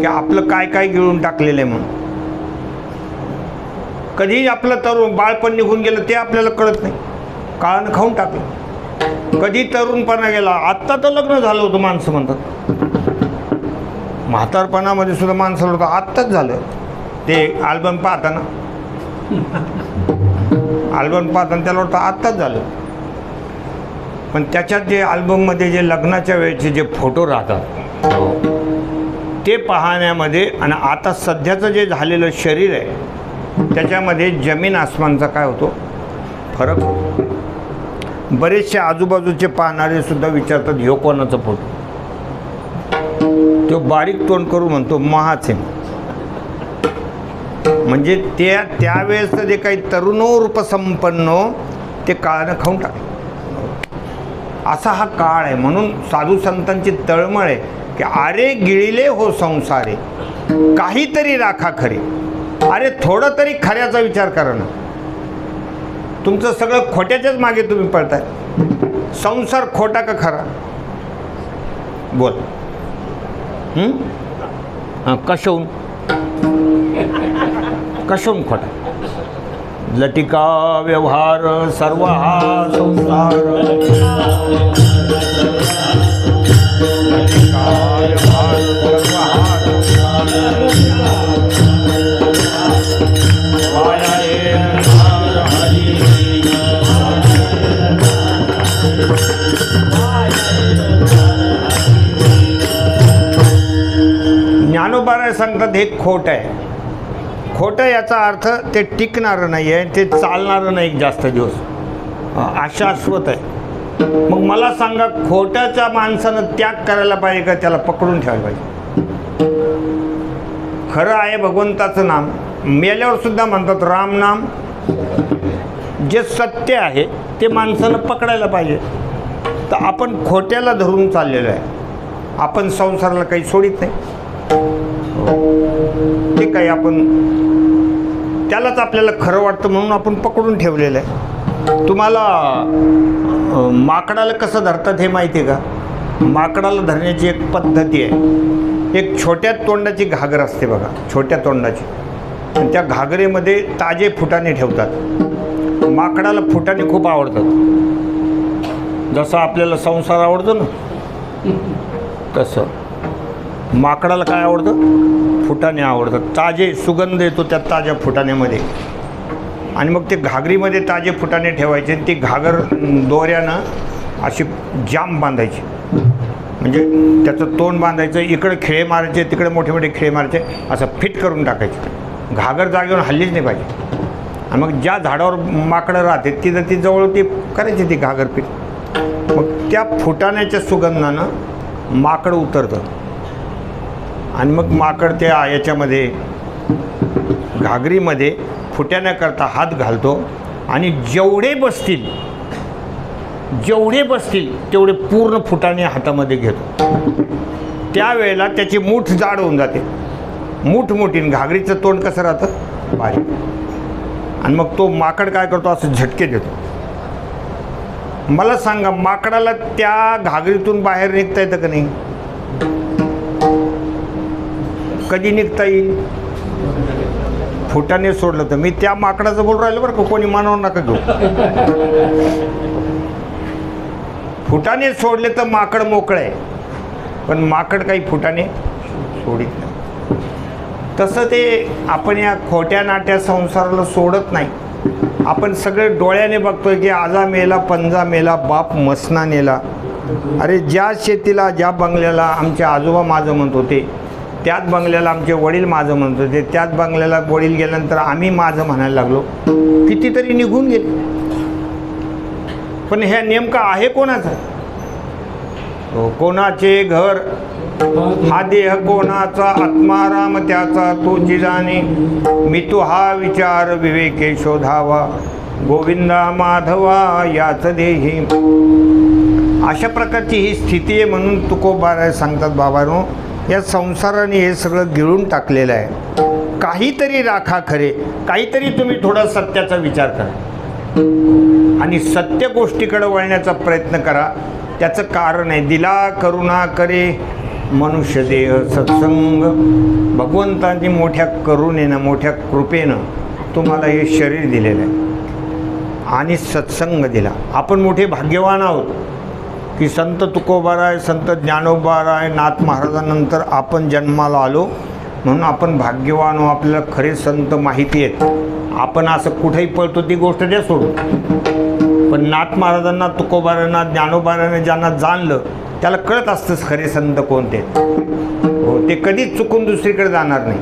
की आपलं काय काय गिळून टाकलेलं आहे म्हणून. कधीही आपलं तरुण बाळपण निघून गेलं ते आपल्याला कळत नाही. काळानं खाऊन टाकलं. कधी तरुणपणा गेला. आत्ता तर लग्न झालं होतं माणसं म्हणतात. म्हातारपणामध्ये सुद्धा माणसाला होतं आत्ताच झालं. ते अल्बम पाहताना त्याला वाटतं आत्ताच झालं. पण त्याच्यात जे अल्बममध्ये जे लग्नाच्या वेळेचे जे फोटो राहतात ते पाहण्यामध्ये आणि आता सध्याचं जे झालेलं शरीर आहे त्याच्यामध्ये जमीन आसमानचा काय होतो फरक. बरेचसे आजूबाजूचे पाहणारे सुद्धा विचारतात ह्यो कोणाचा फोटो. तो बारीक तोंड करून म्हणतो महाचे. म्हणजे त्यावेळेसचं जे काही तरुणोरूपसंपन्न ते काळानं खाऊन टाकलं. असा हा काळ आहे. म्हणून साधू संतांची तळमळ आहे की अरे गिळले हो संसारे काहीतरी राखा खरे. अरे थोडं तरी खऱ्याचा विचार करा ना. तुमचं सगळं खोट्याच्याच मागे तुम्ही पळताय. संसार खोटा का खरा? बोल. कशाहून खोटा? लटिका व्यवहार सर्व हा संसार. लटिका व्यवहार सर्व हा संसार. वाया येणार हरी. ज्ञानोबाराय सांगतात हे खोट आहे. खोटं याचा अर्थ ते टिकणारं नाही आहे, ते चालणारं नाही जास्त दिवस, अशाश्वत आहे. मग मला सांगा खोट्याच्या माणसानं त्याग करायला पाहिजे का त्याला पकडून ठेवायला पाहिजे? खरं आहे भगवंताचं नाम. मेल्यावर सुद्धा म्हणतात राम नाम. जे सत्य आहे ते माणसानं पकडायला पाहिजे. तर आपण खोट्याला धरून चाललेलो आहे. आपण संसाराला काही सोडित नाही. ते काही आपण त्यालाच आपल्याला खरं वाटतं म्हणून आपण पकडून ठेवलेलं आहे. तुम्हाला माकडाला कसं धरतात हे माहिती आहे का? माकडाला धरण्याची एक पद्धती आहे. एक छोट्या तोंडाची घागर असते बघा, छोट्या तोंडाची. आणि त्या घागरेमध्ये ताजे फुटाणे ठेवतात. माकडाला फुटाणे खूप आवडतात. जसं आपल्याला संसार आवडतो ना, तसं माकडाला काय आवडतं? फुटाणे आवडतात. ताजे सुगंध येतो त्या ताज्या फुटाण्यामध्ये. आणि मग ते घागरीमध्ये ताजे फुटाणे ठेवायचे आणि ती घागर दोऱ्यानं अशी जाम बांधायची. म्हणजे त्याचं तोंड बांधायचं, इकडं खिळे मारायचे, तिकडे मोठे मोठे खिळे मारायचे, असं फिट करून टाकायचे. घागर जागेवर हल्लीच नाही पाहिजे. आणि मग ज्या झाडावर माकडं राहते तिथं ती जवळ ती करायची ती घागर फिट. मग त्या फुटाण्याच्या सुगंधानं माकड उतरतं आणि मग माकड त्या याच्यामध्ये घागरीमध्ये फुटाण्याकरता हात घालतो आणि जेवढे बसतील तेवढे पूर्ण फुटाणे हातामध्ये घेतो. त्यावेळेला त्याची मूठ जाड होऊन जाते, मूठ मोठी. घागरीचं तोंड कसं राहतं? बारीक. आणि मग तो माकड काय करतो? असं झटके देतो. मला सांगा, माकडाला त्या घागरीतून बाहेर निघता येतं का नाही? कधी निघता येईल? फुटाने सोडलं तर. मी त्या माकडाचं बोल राहिलो बरं का, कोणी मानव नका घेऊ. फुटाने सोडले तर माकड मोकळं आहे, पण माकड काही फुटाने सोडित नाही. तसं ते आपण या खोट्या नाट्या संसाराला सोडत नाही. आपण सगळे डोळ्याने बघतोय की आजा मेला, पंजा मेला, बाप मसना नेला. अरे ज्या शेतीला, ज्या बंगल्याला आमचे आजोबा माझं म्हणत होते, त्याच बंगल्याला आमचे वडील माझं म्हणत होते, त्याच बंगल्याला वडील गेल्यानंतर आम्ही माझं म्हणायला लागलो. कितीतरी निघून गेले. पण ह्या नेमकं आहे कोणाचं? कोणाचे घर हा देह कोणाचा, आत्माराम त्याचा तोची जाणे. मी तो हा विचार विवेके शोधावा, गोविंदा माधवा याच देही. अशा प्रकारची ही स्थिती आहे. म्हणून तुकोबाराय सांगतात, बाबांनो, या संसाराने हे सगळं गिळून टाकलेलं आहे. काहीतरी राखा खरे, काहीतरी तुम्ही थोडा सत्याचा विचार करा आणि सत्य गोष्टीकडे वळण्याचा प्रयत्न करा. त्याचं कारण आहे, दिला करुणा करे मनुष्य देह सत्संग. भगवंतांनी मोठ्या करुणेनं, मोठ्या कृपेनं तुम्हाला हे शरीर दिलेलं आहे आणि सत्संग दिला. आपण मोठे भाग्यवान आहोत की संत तुकोबाराय, संत ज्ञानोबाराय, नाथ महाराजांनंतर आपण जन्माला आलो. म्हणून आपण भाग्यवान हो. आपल्याला खरे संत माहिती आहेत. आपण असं कुठेही पळतो ती गोष्ट द्या सोडून. पण नाथ महाराजांना, तुकोबारायांना, ज्ञानोबारायांना ज्यांना जाणलं त्याला कळत असतंच खरे संत कोणते. हो, ते कधीच चुकून दुसरीकडे जाणार नाही.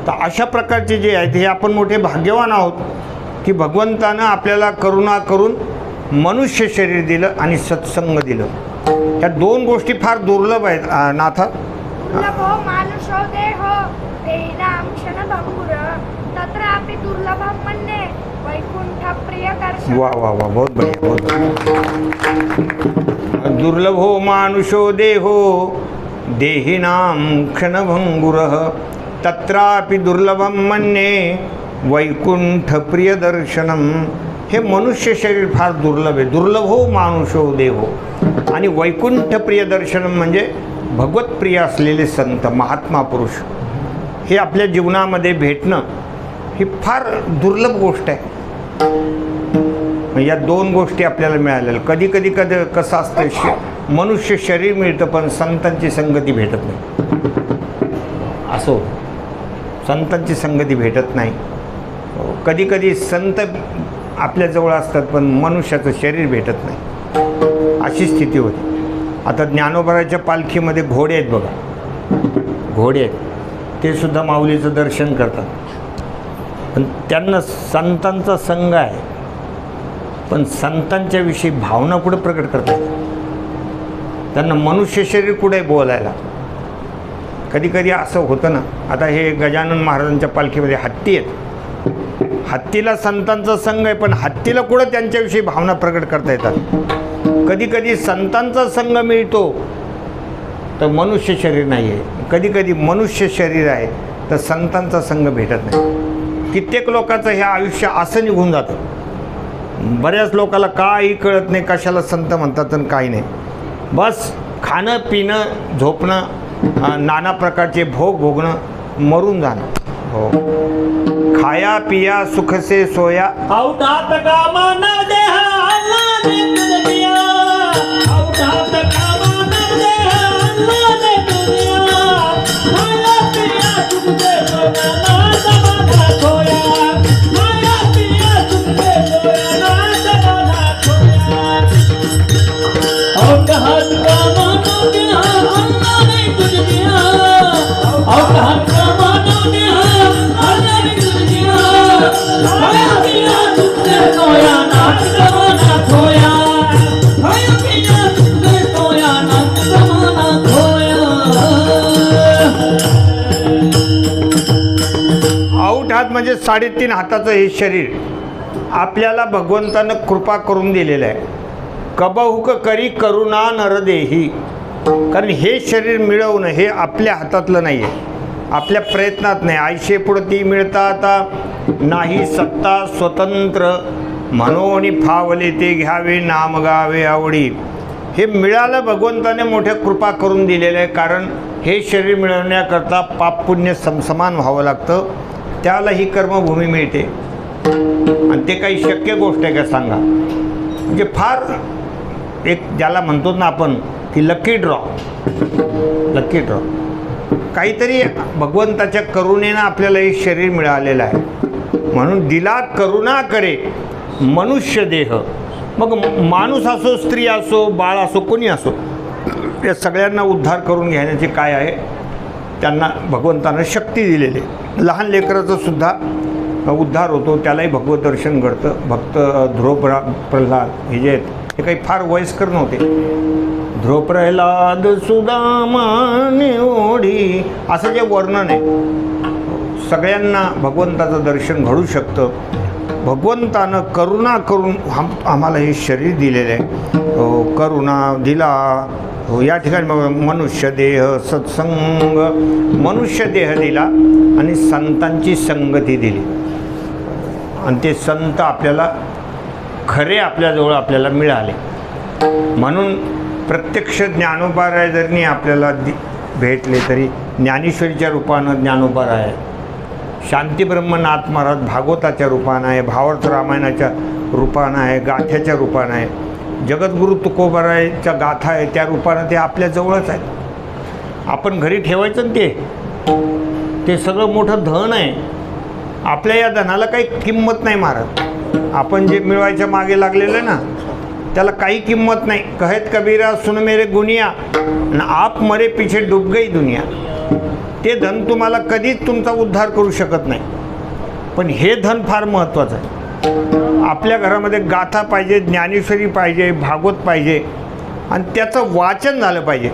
तर अशा प्रकारचे जे आहेत हे आपण मोठे भाग्यवान आहोत की भगवंतानं आपल्याला करुणा करून मनुष्य शरीर दिलं आणि सत्संग दिलं. ह्या दोन गोष्टी फार दुर्लभ आहेत नाथा. दुर्लभो मानुषो देहो देहिनां क्षणभंगुर तत्रापि दुर्लभं मन्ये वैकुंठ प्रिय दर्शन. वा वा वा, बहुत बढ़िया, बहुत बढ़िया. दुर्लभो मानुषो देहो देहिनां क्षणभंगुरः तत्रापि दुर्लभं मन्ये वैकुंठ प्रिय दर्शनम. हे मनुष्य शरीर फार दुर्लभ आहे. दुर्लभो मानुषो देहो आणि वैकुंठ प्रिय दर्शनम म्हणजे भगवतप्रिय असलेले संत, महात्मा पुरुष हे आपल्या जीवनामध्ये भेटणं ही फार दुर्लभ गोष्ट आहे. या दोन गोष्टी आपल्याला मिळालेल्या. कधी कसं असतं, मनुष्य शरीर मिळतं पण संतांची संगती भेटत नाही. असं होतं, संतांची संगती भेटत नाही. कधी संत आपल्याजवळ असतात पण मनुष्याचं शरीर भेटत नाही, अशी स्थिती होती. आता ज्ञानोबाराच्या पालखीमध्ये घोडे आहेत बघा, घोडे आहेत. ते सुद्धा माऊलीचं दर्शन करतात. पण त्यांना संतांचा संग आहे, पण संतांच्या विषयी भावना कुठं प्रकट करतात? त्यांना मनुष्य शरीर कुठे बोलायला. कधी असं होतं ना. आता हे गजानन महाराजांच्या पालखीमध्ये हत्ती आहेत. हत्तीला संतांचा संग आहे, पण हत्तीला कुठं त्यांच्याविषयी भावना प्रकट करता येतात? कधी संतांचा संग मिळतो तर मनुष्य शरीर नाही आहे. कधी मनुष्य शरीर आहे तर संतांचा संग भेटत नाही. कित्येक लोकांचं हे आयुष्य असं निघून जातं. बऱ्याच लोकांना काही कळत नाही कशाला संत म्हणतात आणि काही नाही. बस खाणं पिणं झोपणं, नाना प्रकारचे भोग भोगणं, मरून जाणं, हो. खाया पिया सुख से सोया. अवघात कामा न देह अल्लाने तुझ दिया. अवघात कामा न देह अल्लाने तुझ दिया. खाया पिया सुख से सोया ना जमाना खोया. खाया पिया सुख से सोया ना जमाना खोया. अवघात कामा न देह अल्लाने तुझ दिया. अवघात कामा न देह अल्लाने तुझ दिया. खाया पिया सुख से सोया ना जमाना खोया. खाया पिया सुख से सोया ना जमाना खोया. आऊट हात म्हणजे 3.5 हाताचं हे शरीर आपल्याला भगवंतानं कृपा करून दिलेलं आहे. कबहुक करी करुणा नरदेही. कारण हे शरीर मिळवणं हे आपल्या हातातलं नाही आहे, आपल्या प्रयत्नात नाही. आयशे पुढती मिळता आता नाही सत्ता स्वतंत्र. म्हणून फावले ते घ्यावे नाम गावे आवडी. हे मिळालं भगवंताने मोठ्या कृपा करून दिलेलं आहे. कारण हे शरीर मिळवण्याकरता पाप पुण्य समसमान व्हावं लागतं. त्याला ही कर्मभूमी मिळते आणि ते काही शक्य गोष्ट आहे का सांगा. म्हणजे फार एक ज्याला म्हणतो ना आपण की लकी ड्रॉ. लकी ड्रॉ काहीतरी भगवंताच्या करुणेनं आपल्याला हे शरीर मिळालेलं आहे. म्हणून दिला करुणा करे मनुष्य देह. मग माणूस असो, स्त्री असो, बाळ असो, कोणी असो, या सगळ्यांना उद्धार करून घेण्याचे काय आहे, त्यांना भगवंतानं शक्ती दिलेली. लहान लेकराचं सुद्धा उद्धार होतो, त्यालाही भगवत दर्शन घडतं. भक्त ध्रुव प्रल्हाद हे जे आहेत हे काही फार वयस्कर नव्हते. ध्रुव प्रल्हाद सुदामाने ओढी असं जे वर्णन आहे, सगळ्यांना भगवंताचं दर्शन घडू शकतं. भगवंतानं करुणा करून आम्हाला हे शरीर दिलेलं आहे. करुणा दिला. या ठिकाणी मनुष्य देह सत्संग, मनुष्य देह दिला आणि संतांची संगती दिली. आणि ते संत आपल्याला खरे आपल्याजवळ आपल्याला मिळाले. म्हणून प्रत्यक्ष ज्ञानोबाराय आपल्याला भेटले तरी ज्ञानेश्वरीच्या रूपानं ज्ञानोबाराय आहे, शांतीब्रह्मनाथ महाराज भागवताच्या रूपानं आहे, भावार्थ रामायणाच्या रूपानं आहे, गाथ्याच्या रूपानं आहे, जगद्गुरू तुकोबारायच्या गाथा आहे त्या रूपानं ते आपल्या जवळच आहेत. आपण घरी ठेवायचं ना ते सगळं मोठं धन आहे. आपल्या या धनाला काही किंमत नाही महाराज. आपण जे मिळवायच्या मागे लागलेलं ना त्याला काही किंमत नाही. कहेत कबीरा सुन मेरे गुनिया आणि आप मरे पीछे डूब गई दुनिया. ते धन तुम्हाला कधीच तुमचा उद्धार करू शकत नाही. पण हे धन फार महत्त्वाचं आहे. आपल्या घरामध्ये गाथा पाहिजे, ज्ञानेश्वरी पाहिजे, भागवत पाहिजे आणि त्याचं वाचन झालं पाहिजे.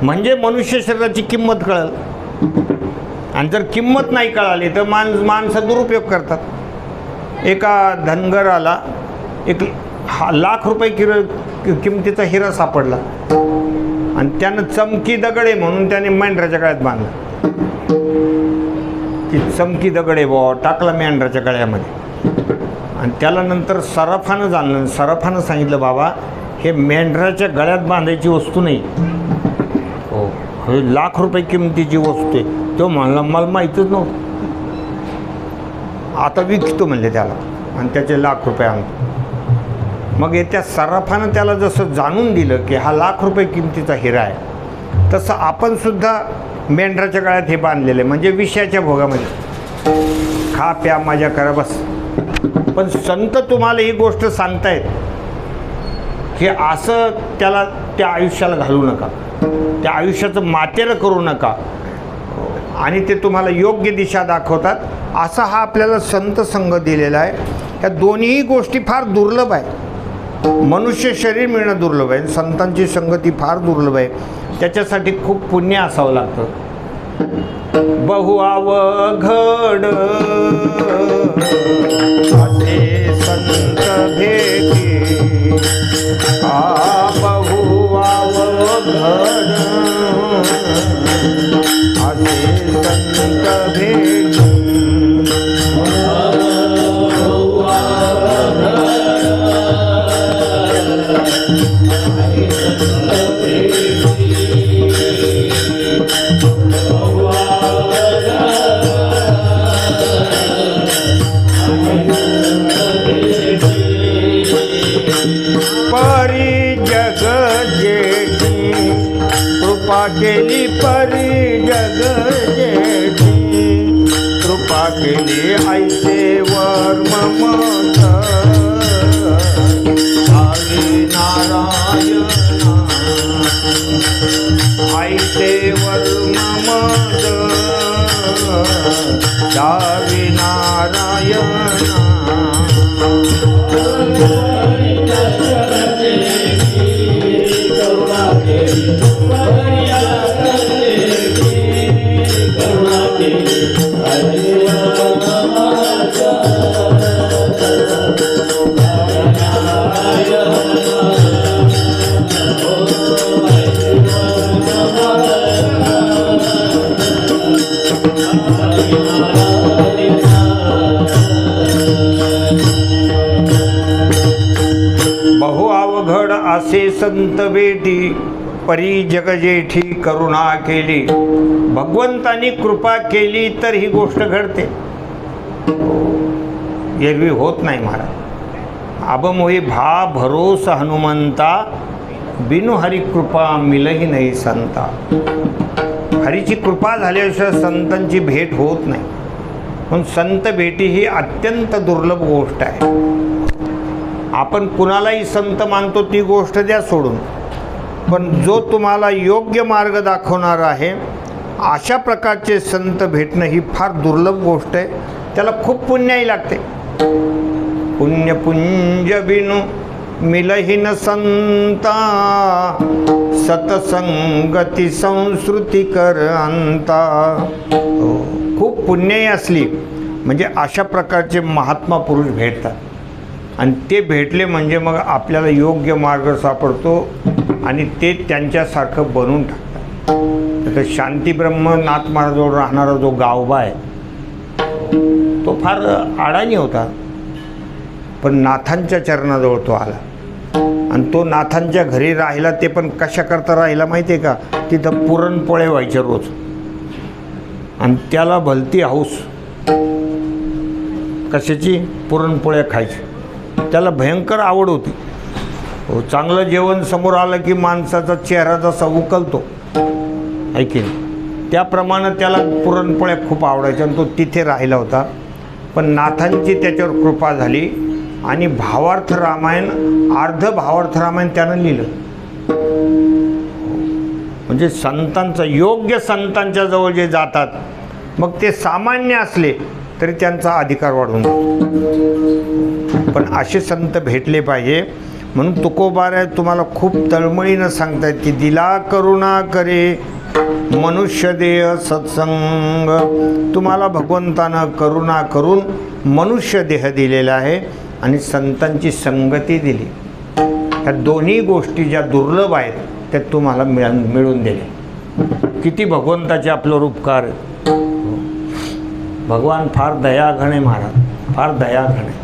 म्हणजे मनुष्य शरीराची किंमत कळेल. आणि जर किंमत नाही कळाली तर माणसं दुरुपयोग करतात. एका धनगराला ₹1,00,000 किमतीचा हिरा सापडला आणि त्यानं चमकी दगडे म्हणून त्याने मेंढराच्या गळ्यात बांधला. ती चमकी दगडे टाकला मेंढराच्या गळ्यामध्ये. आणि त्याला नंतर सराफानं जाणलं. सराफानं सांगितलं, बाबा हे मेंढराच्या गळ्यात बांधायची वस्तू नाही, हो हे ₹1,00,000 किमतीची वस्तू आहे. तो म्हणला मला माहीतच नव्हतं, आता विकतो म्हणले त्याला आणि त्याचे ₹1,00,000 आणतो. मग त्या सराफानं त्याला जसं जाणून दिलं की हा ₹1,00,000 किमतीचा हिरा आहे, तसं आपण सुद्धा मेंढराच्या गळ्यात हे बांधलेलं आहे. म्हणजे विषयाच्या भोगामध्ये खा प्या मजा करा बस. पण संत तुम्हाला ही गोष्ट सांगतायत की असं त्याला त्या आयुष्याला घालू नका, त्या आयुष्याचं मातेरं करू नका आणि ते तुम्हाला योग्य दिशा दाखवतात. असा हा आपल्याला संत संघ दिलेला आहे. ह्या दोन्ही गोष्टी फार दुर्लभ आहे. मनुष्य शरीर मिळणं दुर्लभ आहे, संतांची संगती फार दुर्लभ आहे. त्याच्यासाठी खूप पुण्य असावं लागतं. बहु अवघड असे संत भेटी, बहु अवघड असे संत भेटी. केली परी जग जेठी, कृपा केली ऐसे वर ममत, भावी नारायणा ऐसे वर ममत, भावी नारायणा. बहु अवघड असे संत भेटी, परी जग जेठी करुणा केली. भगवंतानी कृपा केली तर ही गोष्ट घडते, एरवी होत नाही महाराज. अबमोही भा भरोस हनुमंता, बिनु हरी कृपा मिलही नाही संता. हरीची कृपा झाल्याशिवाय संतांची भेट होत नाही. म्हणून संत भेटी ही अत्यंत दुर्लभ गोष्ट आहे. आपण कुणालाही संत मानतो ती गोष्ट द्या सोडून, पण जो तुम्हाला योग्य मार्ग दाखवणार आहे अशा प्रकारचे संत भेटणं ही फार दुर्लभ गोष्ट आहे. त्याला खूप पुण्याही लागते. पुण्य पुंज बिनु मिलहीन संता, सतसंगती संस्कृती कर अंता. खूप पुण्यही असली म्हणजे अशा प्रकारचे महात्मा पुरुष भेटतात, आणि ते भेटले म्हणजे मग आपल्याला योग्य मार्ग सापडतो आणि ते त्यांच्यासारखं बनवून टाकतात. तर शांतीब्रह्म नाथ महाराजजवळ राहणारा जो गावबा आहे तो फार अडाणी होता, पण नाथांच्या चरणाजवळ तो आला. आणि तो नाथांच्या घरी राहिला, ते पण कशा करता राहिला माहिती आहे का? तिथं पुरणपोळे व्हायचे रोज, आणि त्याला भलती हौस कशाची? पुरणपोळ्या खायची. त्याला भयंकर आवड होती. चांगलं जेवण समोर आलं की माणसाचा चेहरा जसा उकलतो ऐकेन, त्याप्रमाणे त्याला पुरणपोळ्या खूप आवडायच्या, आणि तो तिथे राहिला होता. पण नाथांची त्याच्यावर कृपा झाली आणि भावार्थ रामायण, अर्ध भावार्थ रामायण त्यानं लिहिलं. म्हणजे संतांचं, योग्य संतांच्या जवळ जे जातात, मग ते सामान्य असले तरी त्यांचा अधिकार वाढून जातो. पण असे संत भेटले पाहिजे. म्हणून तुकोबाराय तुम्हाला खूप तळमळीनं सांगतायत की दिला करुणा करे मनुष्य देह सत्संग. तुम्हाला भगवंतानं करुणा करून मनुष्य देह दिलेला आहे आणि संतांची संगती दिली. ह्या दोन्ही गोष्टी ज्या दुर्लभ आहेत त्या तुम्हाला मिळून दिले. किती भगवंताचे आपल्यावर उपकार आहेत. भगवान फार दयाघन आहे महाराज, फार दयाघन आहे.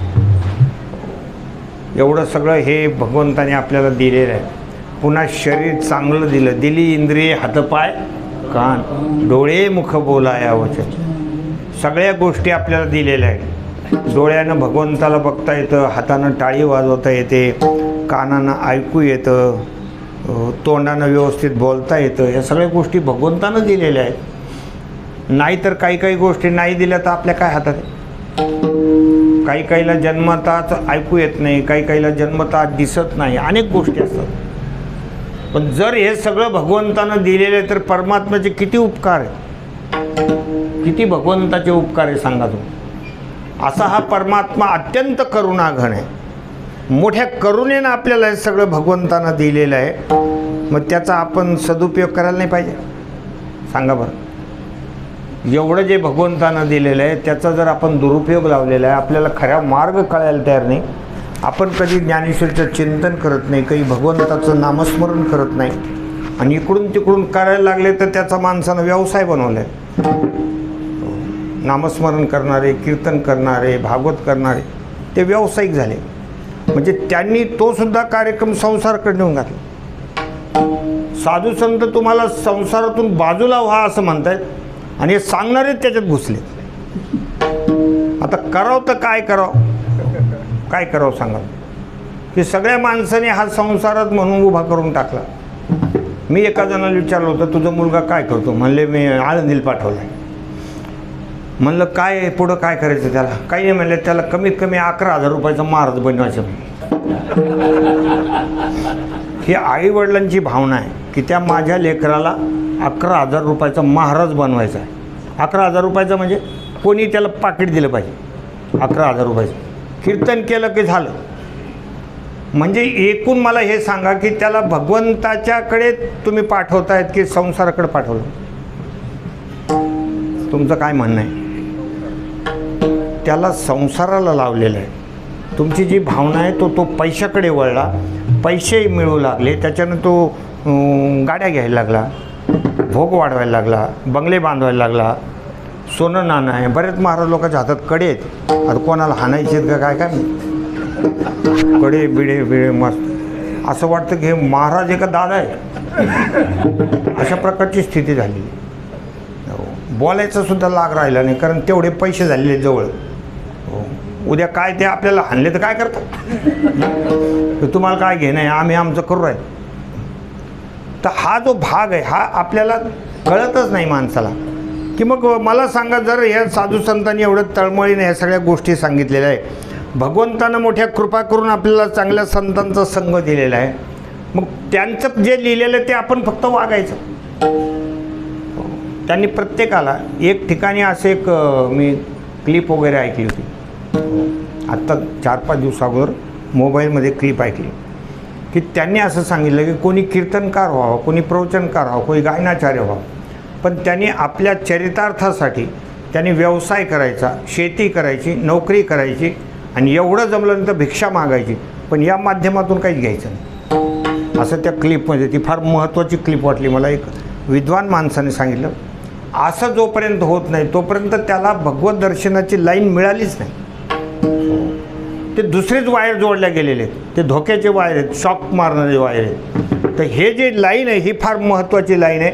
एवढं सगळं हे भगवंताने आपल्याला दिलेलं आहे. पुन्हा शरीर चांगलं दिलं, दिली इंद्रिये हातपाय कान डोळे मुख बोलाया वचन, सगळ्या गोष्टी आपल्याला दिलेल्या आहेत. डोळ्यानं भगवंताला बघता येतं, हातानं टाळी वाजवता येते, कानानं ऐकू येतं, तोंडानं व्यवस्थित बोलता येतं. या सगळ्या गोष्टी भगवंतानं दिलेल्या आहेत. नाहीतर काही काही गोष्टी नाही दिल्या तर आपल्या काय हातात आहे. काही काहीला जन्मताच ऐकू येत नाही, काही काहीला जन्मताच दिसत नाही, अनेक गोष्टी असतात. पण जर हे सगळं भगवंतानं दिलेलं आहे तर परमात्म्याचे किती उपकार आहे, किती भगवंताचे उपकार आहे सांगा तुम्ही. असा हा परमात्मा अत्यंत करुणाघन आहे. मोठ्या करुणेनं आपल्याला हे सगळं भगवंतानं दिलेलं आहे. मग त्याचा आपण सदुपयोग करायला नाही पाहिजे सांगा बरं. एवढं जे भगवंतानं दिलेलं आहे त्याचा जर आपण दुरुपयोग लावलेला आहे, आपल्याला खऱ्या मार्ग कळायला तयार नाही, आपण कधी ज्ञानेश्वरीचं चिंतन करत नाही, काही भगवंताचं नामस्मरण करत नाही, आणि इकडून तिकडून करायला लागले तर त्याचा माणसानं व्यवसाय बनवला आहे. नामस्मरण करणारे, कीर्तन करणारे, भागवत करणारे ते व्यावसायिक झाले. म्हणजे त्यांनी तो सुद्धा कार्यक्रम संसाराकडे नेऊन घातला. साधू संत तुम्हाला संसारातून बाजूला व्हा असं म्हणतायत, आणि हे सांगणारे त्याच्यात घुसले. आता करावं तर काय करावं, काय करावं सांगा. की सगळ्या माणसाने हा संसारात म्हणून उभा करून टाकला. मी एका जणाला विचारलं होतं, तुझा मुलगा काय करतो? म्हणले मी आळंदीला पाठवला. म्हणलं काय पुढं काय करायचं त्याला? काही नाही म्हणलं, त्याला कमीत कमी 11,000 रुपयाचा महाराज बनवायचं. ही आईवडिलांची भावना आहे की त्या माझ्या लेकराला 11,000 रुपयाचा महाराज बनवायचा आहे. 11,000 रुपयाचा म्हणजे कोणी त्याला पाकिट दिलं पाहिजे. 11,000 रुपयाचं कीर्तन केलं की झालं. म्हणजे एकूण मला हे सांगा की त्याला भगवंताच्याकडे तुम्ही पाठवतायत की संसाराकडे पाठवलं? तुमचं काय म्हणणं आहे? त्याला संसाराला लावलेलं आहे. तुमची जी भावना आहे तो पैशाकडे वळला, पैसे मिळू लागले, त्याच्यानं तो गाड्या घ्यायला लागला, भोग वाढवायला लागला, बंगले बांधवायला लागला, सोनं नाणं आहे. बरेच महाराज लोकांच्या हातात कडे आहेत. आता कोणाला हाणायचे आहेत का काय काय कडे बिडे मस्त असं वाटतं की हे महाराज एका दादा आहे. अशा प्रकारची स्थिती झाली. बोलायचं सुद्धा लाग राहिला नाही, कारण तेवढे पैसे झालेले जवळ. उद्या काय ते आपल्याला हाणले तर काय करतात? तुम्हाला काय घेणं आहे, आम्ही आमचं करू राहील. तर हा जो भाग आहे हा आपल्याला कळतच नाही माणसाला. की मग मला सांगा, जर ह्या साधू संतांनी एवढं तळमळीने ह्या सगळ्या गोष्टी सांगितलेल्या आहे, भगवंतानं मोठ्या कृपा करून आपल्याला चांगल्या संतांचा संघ दिलेला आहे, मग त्यांचं जे लिहिलेलं आहे ते आपण फक्त वागायचं. त्यांनी प्रत्येकाला एक ठिकाणी असे एक मी क्लिप वगैरे ऐकली होती आत्ता 4-5 दिवसाअगोदर मोबाईलमध्ये क्लिप ऐकली की त्यांनी असं सांगितलं की कोणी कीर्तनकार व्हावं, कोणी प्रवचनकार व्हावं, कोणी गायनाचार्य व्हावं, पण त्यांनी आपल्या चरितार्थासाठी त्यांनी व्यवसाय करायचा, शेती करायची, नोकरी करायची आणि एवढं जमलं तर भिक्षा मागायची, पण या माध्यमातून काहीच घ्यायचं नाही. असं त्या क्लिपमध्ये, ती फार महत्त्वाची क्लिप वाटली मला. एक विद्वान माणसाने सांगितलं, असं जोपर्यंत होत नाही तोपर्यंत त्याला भगवत दर्शनाची लाईन मिळालीच नाही. ते दुसरेच वायर जोडल्या गेलेले आहेत, ते धोक्याचे वायर आहेत, शॉक मारणारे वायर आहेत. तर हे जे लाईन आहे ही फार महत्त्वाची लाईन आहे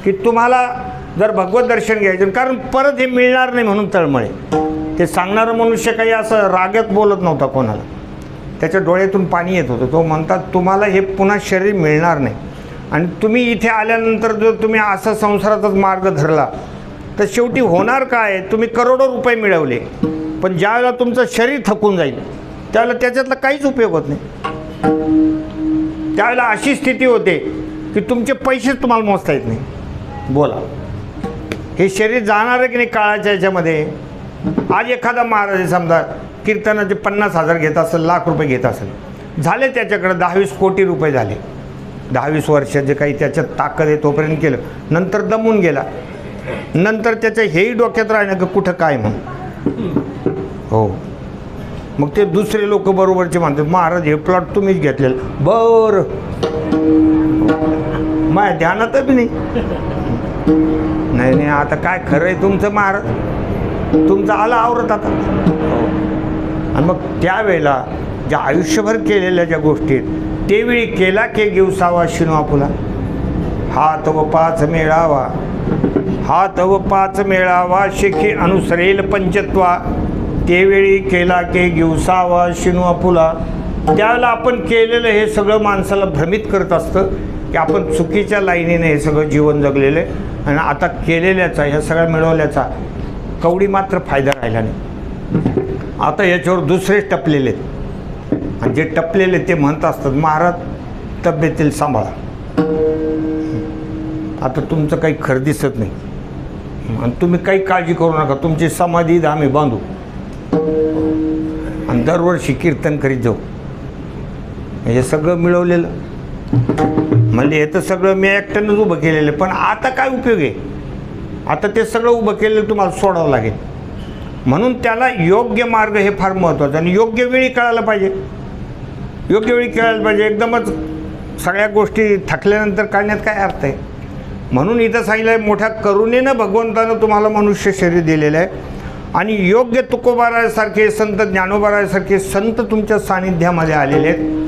की तुम्हाला जर भगवत दर्शन घ्यायचं, कारण परत हे मिळणार नाही म्हणून तळमळे. ते सांगणारं मनुष्य काही असं रागात बोलत नव्हता कोणाला, त्याच्या डोळ्यातून पाणी येत होतं. तो म्हणतात तुम्हाला हे पुन्हा शरीर मिळणार नाही, आणि तुम्ही इथे आल्यानंतर जर तुम्ही असा संसाराचाच मार्ग धरला तर शेवटी होणार काय? तुम्ही करोडो रुपये मिळवले, पण ज्यावेळेला तुमचं शरीर थकून जाईल त्यावेळेला त्याच्यातला काहीच उपयोग होत नाही. त्यावेळेला अशी स्थिती होते की तुमचे पैसेच तुम्हाला मोजता येत नाही. बोला, हे शरीर जाणार आहे की नाही काळाच्या याच्यामध्ये? आज एखादा महाराज समजा कीर्तनाचे 50,000 घेत असेल, लाख रुपये घेत असेल, झाले त्याच्याकडे 10-20 कोटी रुपये झाले. 10-20 वर्ष जे काही त्याच्यात ताकद आहे तोपर्यंत केलं, नंतर दमून गेला. नंतर त्याच्या हेही डोक्यात राहिलं की कुठं काय म्हणून. हो, मग ते दुसरे लोक बरोबरचे म्हणतात महाराज हे प्लॉट तुम्हीच घेतलेलं. बरं, माझ्या ध्यानातच नाही. नाही आता काय खरं आहे तुमचं महाराज, तुमचं आलं आवरत आता. आणि मग त्यावेळेला ज्या आयुष्यभर केलेल्या ज्या गोष्टी आहेत, तेवेळी केला के गिवसावा शिनवा फुला, हात व पाच मेळावा, हात व पाच मेळावा, शेखी अनुसरेल पंचत्वा, तेवेळी केला के गिवसावा शिनवा फुला. त्यावेळेला आपण केलेलं हे सगळं माणसाला भ्रमित करत असतं की आपण चुकीच्या लाईनीने हे सगळं जीवन जगलेलं आहे, आणि आता केलेल्याचा ह्या सगळ्या मिळवल्याचा कवडी मात्र फायदा राहिला नाही. आता याच्यावर दुसरेच टपलेले आहेत, आणि जे टपलेले ते म्हणत असतात महाराज तब्येतील सांभाळा. आता तुमचं काही खरं दिसत नाही आणि तुम्ही काही काळजी करू नका, तुमची समाधी आम्ही बांधू आणि दरवर्षी कीर्तन करीत जाऊ. हे सगळं मिळवलेलं म्हणजे हे तर सगळं मी एकट्यानंच उभं केलेलं, पण आता काय उपयोग आहे? आता ते सगळं उभं केलेलं तुम्हाला सोडावं लागेल. म्हणून त्याला योग्य मार्ग हे फार महत्त्वाचं, आणि योग्य वेळी कळायला पाहिजे. योग्य वेळी कळायला पाहिजे. एकदमच सगळ्या गोष्टी थकल्यानंतर काढण्यात काय अर्थ आहे? म्हणून इथं सांगितलं आहे, मोठ्या करुणेनं भगवंतानं तुम्हाला मनुष्य शरीर दिलेलं आहे, आणि योग्य तुकोबारासारखे संत, ज्ञानोबारासारखे संत तुमच्या सानिध्यामध्ये आलेले आहेत.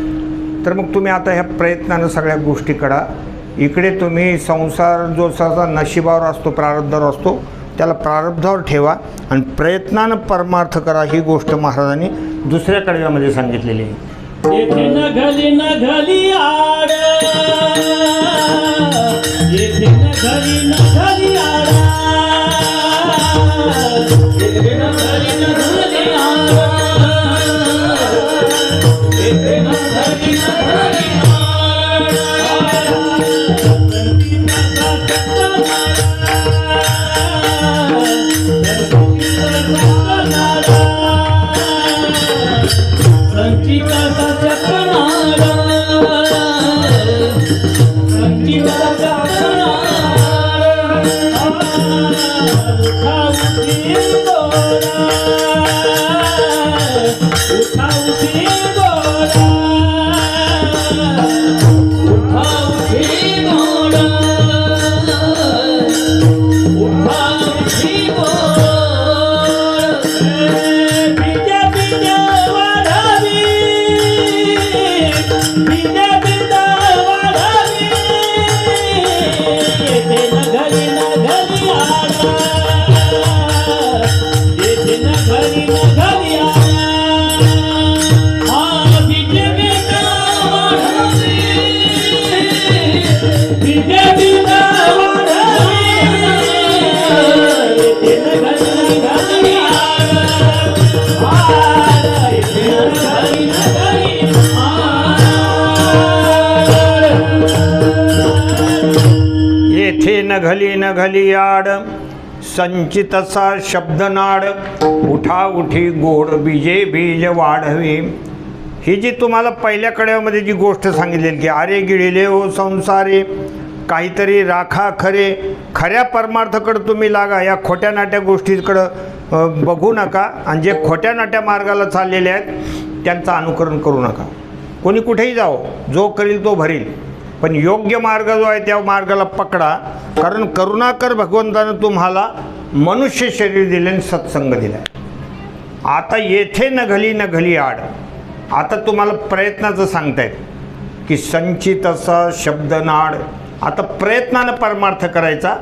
तर मग तुम्ही आता ह्या प्रयत्नानं सगळ्या गोष्टी करा. इकडे तुम्ही संसार जो सहसा नशिबावर असतो, प्रारब्धावर असतो, त्याला प्रारब्धावर ठेवा आणि प्रयत्नानं परमार्थ करा. ही गोष्ट महाराजांनी दुसऱ्या कडव्यामध्ये सांगितलेली आहे. येथे नघली आड येथे नघली आड येथे नघली आड येथे नघली संचिताचा चकणारा संचिताचा चकणारा उठा उठी गोरा उठा उठी गोरा उठा उठी गोरा बिजा वाढावी बिजा वाढावी येथे नघली आला येथे नघली आला हा बिजा वाढावी बिजा वाढावी येथे नघली येथे नघली आड संचितसा शब्दनाड उठा उठी गोड बीजे बीज वाढवे. ही जी तुम्हाला पहिल्या कड्यामध्ये जी गोष्ट सांगितलेली की अरे गिळले ओ संसारे काहीतरी राखा खरे खऱ्या परमार्थाकडं तुम्ही लागा, या खोट्या नाट्या गोष्टीकडं बघू नका आणि जे खोट्या नाट्या मार्गाला चाललेले आहेत त्यांचं अनुकरण करू नका. कोणी कुठेही जाओ, जो करील तो भरील, पण योग्य मार्ग जो आहे त्या मार्गाला पकडा. कारण करुणाकर भगवंतानं तुम्हाला मनुष्य शरीर दिले आणि सत्संग दिला. आता येथे नघली आड, आता तुम्हाला प्रयत्नाचं सांगतायत की संचित असा शब्दनाड. आता प्रयत्नानं परमार्थ करायचा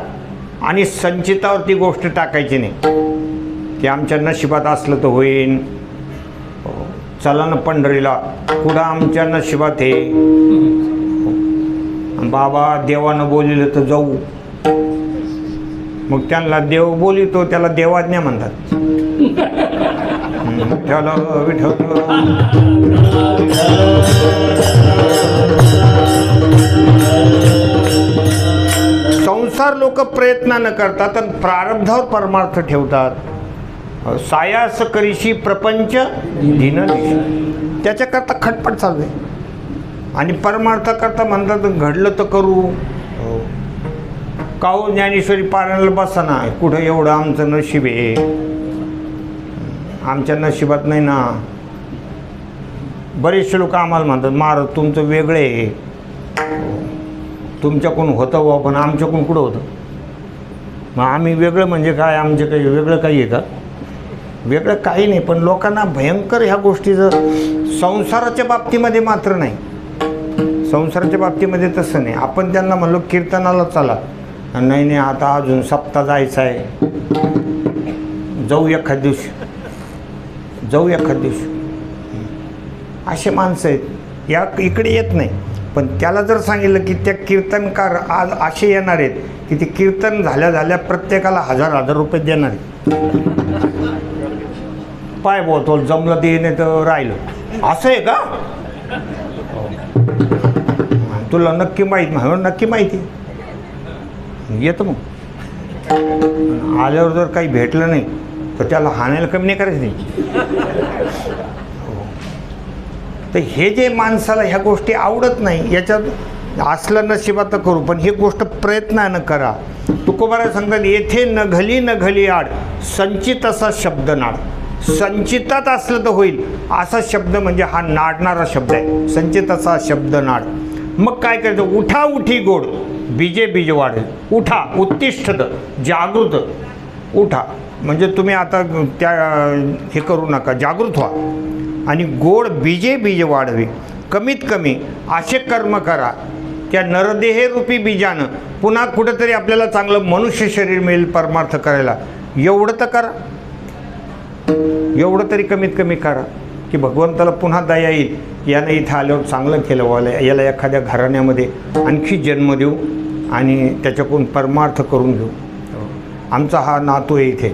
आणि संचितावरती गोष्ट टाकायची नाही की आमच्या नशिबात असलं तर होईन, चला ना पंढरीला, कुठं आमच्या नशिबात हे, बाबा देवानं बोलिलं तर जाऊ. मग त्यांना देव बोलितो त्याला देवाज्ञा म्हणतात. विठ्ठल विठ्ठल संसार लोक प्रयत्न न करतात आणि प्रारब्धावर परमार्थ ठेवतात. सायास करीशी प्रपंच दिन त्याच्याकरता खटपट चालू आहे आणि परमार्थाकरता म्हणतात घडलं तर करू. काहो ज्ञानेश्वरी पारायणाला बसा ना, कुठं एवढं आमचं नशीब आहे, आमच्या नशिबात नाही ना. बरेचसे लोक आम्हाला म्हणतात महाराज तुमचं वेगळं आहे, तुमच्याकडून होतं बा पण आमच्याकडून कुठं होतं. मग आम्ही वेगळं म्हणजे काय, आमचे काही वेगळं काही आहे का? वेगळं काही नाही, पण लोकांना भयंकर ह्या गोष्टीचं संसाराच्या बाबतीमध्ये मात्र नाही. संसाराच्या बाबतीमध्ये तसं नाही. आपण त्यांना म्हणलो कीर्तनाला चला, नाही नाही आता अजून सप्ताह जायचं आहे, जाऊ एखाद दिवशी, जाऊ एखाद दिवशी. असे माणसं आहेत, या इकडे येत नाही. पण त्याला जर सांगितलं की त्या कीर्तनकार आज असे येणार आहेत की ते कीर्तन झाल्या प्रत्येकाला 1000 रुपये देणार आहेत. पाय बो तो जमलं ते नाही तर राहिलं, असं आहे का? तुला नक्की माहीत म्हणून नक्की माहिती येतं. मग आल्यावर जर काही भेटलं नाही तर त्याला हाणायला कमी नाही करायचं नाही. तर हे जे माणसाला ह्या गोष्टी आवडत नाही, याच्यात असलं नशिबात तर करू, पण ही गोष्ट प्रयत्नानं करा. तुकोबारा सांगतात येथे नघली आड संचित असा शब्द नाड. संचितात असलं तर होईल असा शब्द म्हणजे हा नाडणारा शब्द आहे, संचित असा शब्द नाड. मग काय करायचं? उठा उठी गोड बीजे बीज वाढेल. उठा उत्तिष्ठत जागृत, उठा म्हणजे तुम्ही आता त्या हे करू नका, जागृत व्हा आणि गोड बीजे बीज वाढवे. कमीत कमी असे कर्म करा त्या नरदेहे रूपी बीजानं पुन्हा कुठंतरी आपल्याला चांगलं मनुष्य शरीर मिळेल परमार्थ करायला. एवढं तर करा, एवढं तरी कमीत कमी करा. की भगवंताला पुन्हा दया येईल, यानं इथं आल्यावर चांगलं केलं व्हायला, याला एखाद्या घराण्यामध्ये आणखी जन्म देऊ आणि त्याच्याकडून परमार्थ करून घेऊ. आमचा हा नातू आहे इथे.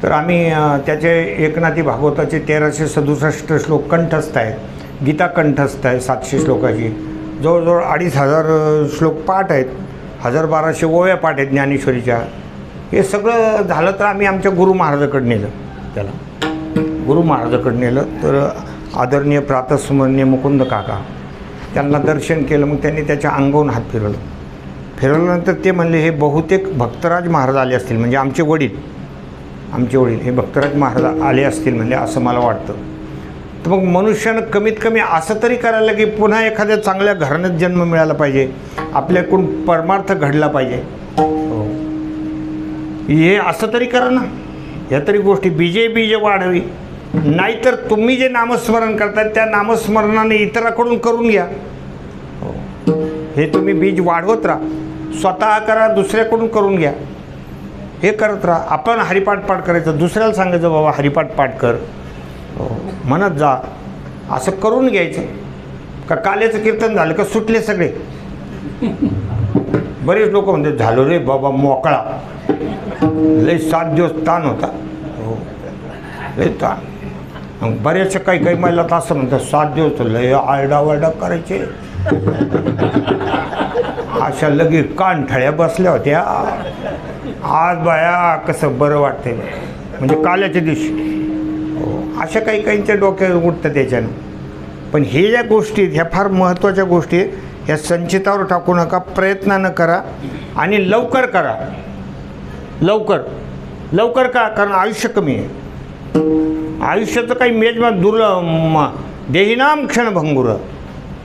तर आम्ही त्याचे एकनाथी भागवताचे 1367 श्लोक कंठस्थ आहेत, गीता कंठस्थ आहे 700 श्लोकाची, जवळजवळ 2500 श्लोक पाठ आहेत, 1200 ओव्या पाठ आहेत ज्ञानेश्वरीच्या. हे सगळं झालं तर आम्ही आमच्या गुरु महाराजाकडे नेलं त्याला. गुरु महाराजाकडे नेलं तर आदरणीय प्रातस्मरणीय मुकुंद काका त्यांना दर्शन केलं. मग त्यांनी त्याच्या अंगावरून हात फिरवल्यानंतर ते म्हणले हे बहुतेक भक्तराज महाराज आले असतील, म्हणजे आमचे वडील हे भक्तराज महाराज आले असतील म्हणजे असं मला वाटतं. तर मग मनुष्यानं कमीत कमी असं तरी करायला की पुन्हा एखाद्या चांगल्या घराण्यात जन्म मिळाला पाहिजे, आपल्याकडून परमार्थ घडला पाहिजे. हे असं तरी करा ना. या तरी गोष्टी बीजे वाढावी. नाहीतर तुम्ही जे नामस्मरण करताय त्या नामस्मरणाने इतराकडून करून घ्या. हे तुम्ही बीज वाढवत राहा, स्वतः करा, दुसऱ्याकडून करून घ्या. हे करत राहा. आपण हरिपाठ करायचं, दुसऱ्याला सांगायचं बाबा हरिपाठ पाठ कर, म्हणत जा, असं करून घ्यायचं. का काल्याचं कीर्तन झालं का सुटले सगळे? बरेच लोक म्हणतात झालो रे बाबा मोकळा, लय 7 दिवस ताण होता. हो लय ताण. बऱ्याचशा काही महिला तर असं म्हणतात 7 दिवस लय आरडाओरडा करायचे. अशा लगेच कानठळ्या बसल्या होत्या. आज बाया कसं बरं वाटते, म्हणजे काल्याच्या दिवशी. हो अशा काहींच्या डोक्यात उठतं त्याच्यानं. पण हे ज्या गोष्टी आहेत ह्या फार महत्त्वाच्या गोष्टी आहेत. ह्या संचितावर टाकू नका, प्रयत्नानं करा आणि लवकर करा. लवकर का? कारण आयुष्य कमी आहे. आयुष्याचं काही मेजमा देहिनाम क्षणभंगुर.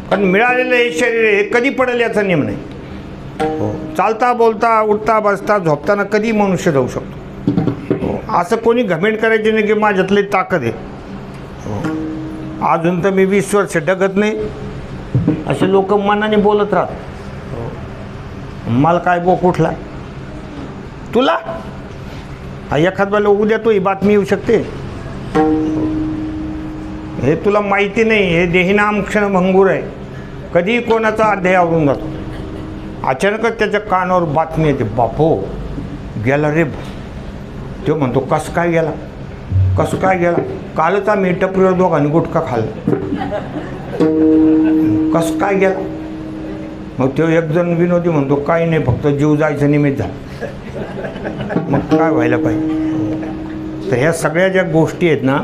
कारण मिळालेलं हे शरीर हे कधी पडेल याचा नियम नाही. हो चालता बोलता उठता बसता झोपताना कधी मनुष्य जाऊ शकतो. हो असं कोणी घमेंट करायचे नाही की माझ्यातली ताकद आहे. हो अजून तर मी 20 वर्ष डगत नाही, असे लोक मनाने बोलत राहतात. हो मला काय बोक उठला तुला, एखाद वेळेला उद्या तो ही बातमी येऊ शकते. हे तुला माहिती नाही, हे देहिनाम क्षणभंगूर आहे. कधी कोणाचा अध्याय आवरून जातो. अचानकच त्याच्या कानावर बातमी येते, बापो गेला रे. तो म्हणतो कसं काय गेला? कालच आम्ही टपरीवर दोघांनी गुटखा खाल्ला. कसं काय गेला? मग तो एकजण विनोदी म्हणतो काही नाही, फक्त जीव जायचं निमित्त झालं. मग काय व्हायला पाहिजे? तर ह्या सगळ्या ज्या गोष्टी आहेत ना,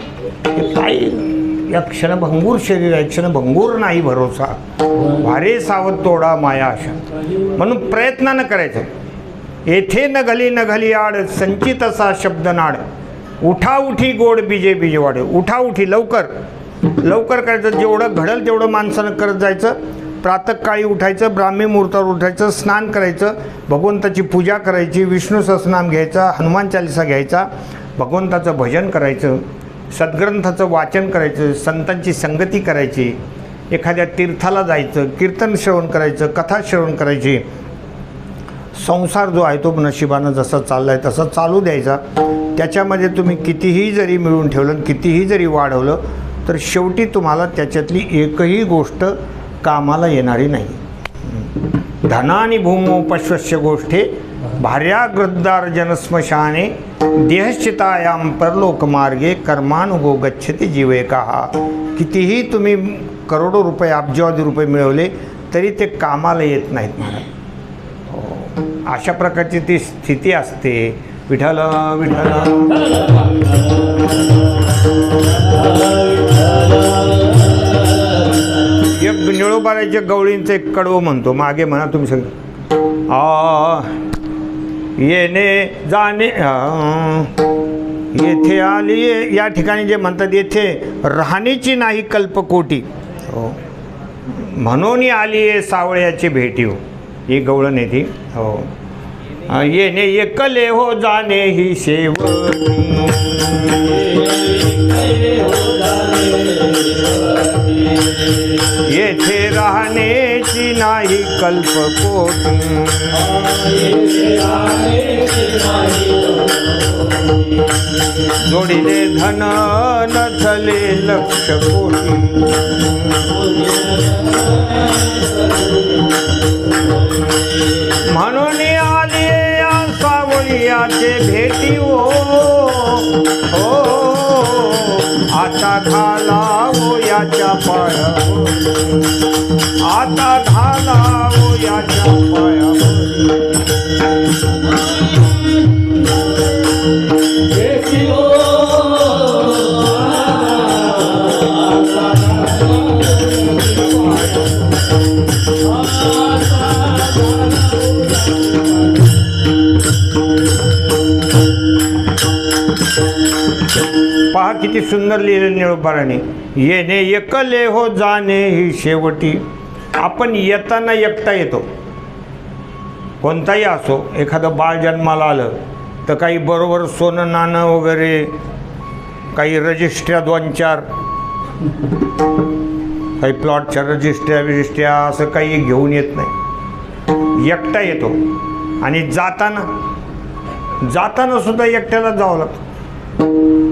हे काही या क्षणभंगूर शरीर आहे, क्षणभंगूर नाही भरोसा. भारे सावध तोडा माया आशा. म्हणून प्रयत्नानं करायचं. येथे न घाली आड, संचित असा शब्द नाड. उठाउठी गोड बीजे वाढ. उठाउठी लवकर करायचं. जेवढं घडल तेवढं माणसानं करत जायचं. प्रातःकाळी उठायचं, ब्राह्मी मुहूर्तावर उठायचं, स्नान करायचं, भगवंताची पूजा करायची, विष्णू सहस्रनाम घ्यायचा, हनुमान चालिसा घ्यायचा, भगवंताचं भजन करायचं, सद्ग्रंथाचं वाचन करायचं, संतांची संगती करायची, एखाद्या तीर्थाला जायचं, कीर्तन श्रवण करायचं, कथा श्रवण करायची. संसार जो आहे तो नशिबानं जसा चालला आहे तसा चालू द्यायचा. त्याच्यामध्ये तुम्ही कितीही जरी मिळवून ठेवलं, कितीही जरी वाढवलं, तर शेवटी तुम्हाला त्याच्यातली एकही गोष्ट कामाला येणारी नाही. धनानी भूमो पश्वस्य गोष्ठे भार्या गृद्धार जनस्मशाने देहश्चितायाम परलोकमार्गे कर्मानुगो गच्छति जीवेकाहा. कितीही तुम्ही करोडो रुपये अब्जावधी रुपये मिळवले तरी ते कामाला येत नाहीत महाराज. अशा प्रकारची ती स्थिती असते. विठ्ठल एक निळोबाराच्या गवळींचं एक कडवं म्हणतो, मागे म्हणा तुम्ही सगळं. येणे जाणे येथे आली, या ठिकाणी जे म्हणतात येथे राहण्याची नाही कल्पकोटी. हो म्हणून आली आहे सावळ्याची भेटी. हो ही गवळण आहे ती. हो येणे एकले हो जाणे ही शेवटी. येथे राहण्याची नाही कल्पकोटी जोडिले धन नचले लक्ष कोटी म्हणून आले या सावळीयाचे भेटी हो आता घालावो याच्या पायावर आता घालावो याच्या पायावर पहा किती सुंदर लिहिलं निळोबाराने. येणे एकले हो जाणे ही शेवटी. आपण येताना एकटा येतो, कोणताही असो. एखादं बाळ जन्माला आलं तर काही बरोबर सोनं नाणं वगैरे, काही रजिस्ट्र्या 2-4, काही प्लॉटच्या रजिस्ट्र्या असं काही घेऊन येत नाही, एकटा येतो. आणि जाताना सुद्धा एकट्याला जावं लागतं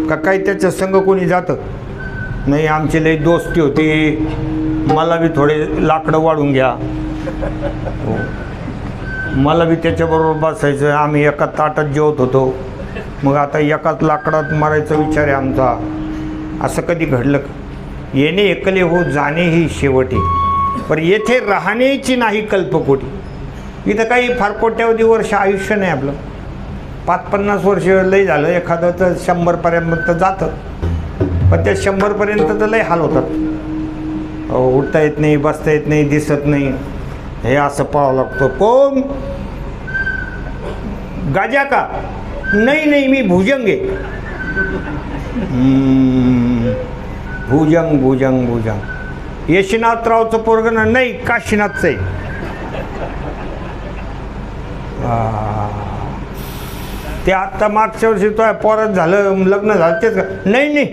का काही त्याच्या संग कोणी जातं नाही. आमची लई दोस्ती होती, मला बी थोडे लाकडं वाढून घ्या, मला बी त्याच्याबरोबर बसायचं. आम्ही एका ताटात जेवत होतो, मग आता एकाच लाकडात मारायचा विचार आहे आमचा. असं कधी घडलं का? येणे एकले हो जाणे ही शेवटी, पण येथे राहण्याची नाही कल्पकोटी. इथं काही फार कोट्यावधी वर्ष आयुष्य नाही आपलं. 5-50 वर्ष लई झालं, एखादं तर 100पर्यंत जातं, पण त्या 100पर्यंत तर लई हाल होतात. उठता येत नाही, बसता येत नाही, दिसत नाही, हे असं पाहावं लागतं. कोण गाजा का? नाही मी भुजंग आहे. भुजंग यशनाथरावचं पोरगं नाही, काशीनाथचं आहे. ते आत्ता मागच्या वर्षी तो पोरत झालं, लग्न झालं तेच का? नाही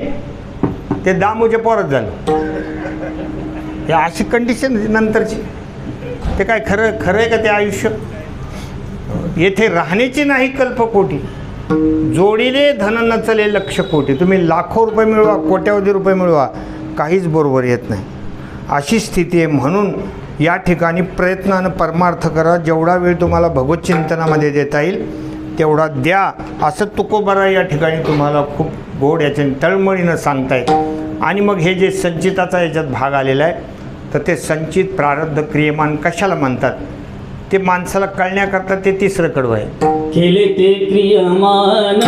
ते दामूचे पोरत झालं. हे अशी कंडिशन नंतरची. ते काय खरं आहे का ते आयुष्य? येथे राहण्याची नाही कल्पकोटी, जोडीले धन नचले लक्ष कोटी. तुम्ही लाखो रुपये मिळवा, कोट्यावधी रुपये मिळवा, काहीच बरोबर येत नाही. अशी स्थिती आहे. म्हणून या ठिकाणी प्रयत्नानं परमार्थ करा. जेवढा वेळ तुम्हाला भगवत चिंतनामध्ये देता येईल तेवढा द्या, असं तुकोबारा या ठिकाणी तुम्हाला खूप गोड याच्या तळमळीनं सांगताय. आणि मग हे जे संचिताचा याच्यात भाग आलेला आहे, तर ते संचित प्रारब्ध क्रियमान कशाला म्हणतात ते माणसाला कळण्याकरता ते तिसरं कडवं आहे. केले ते क्रियमान,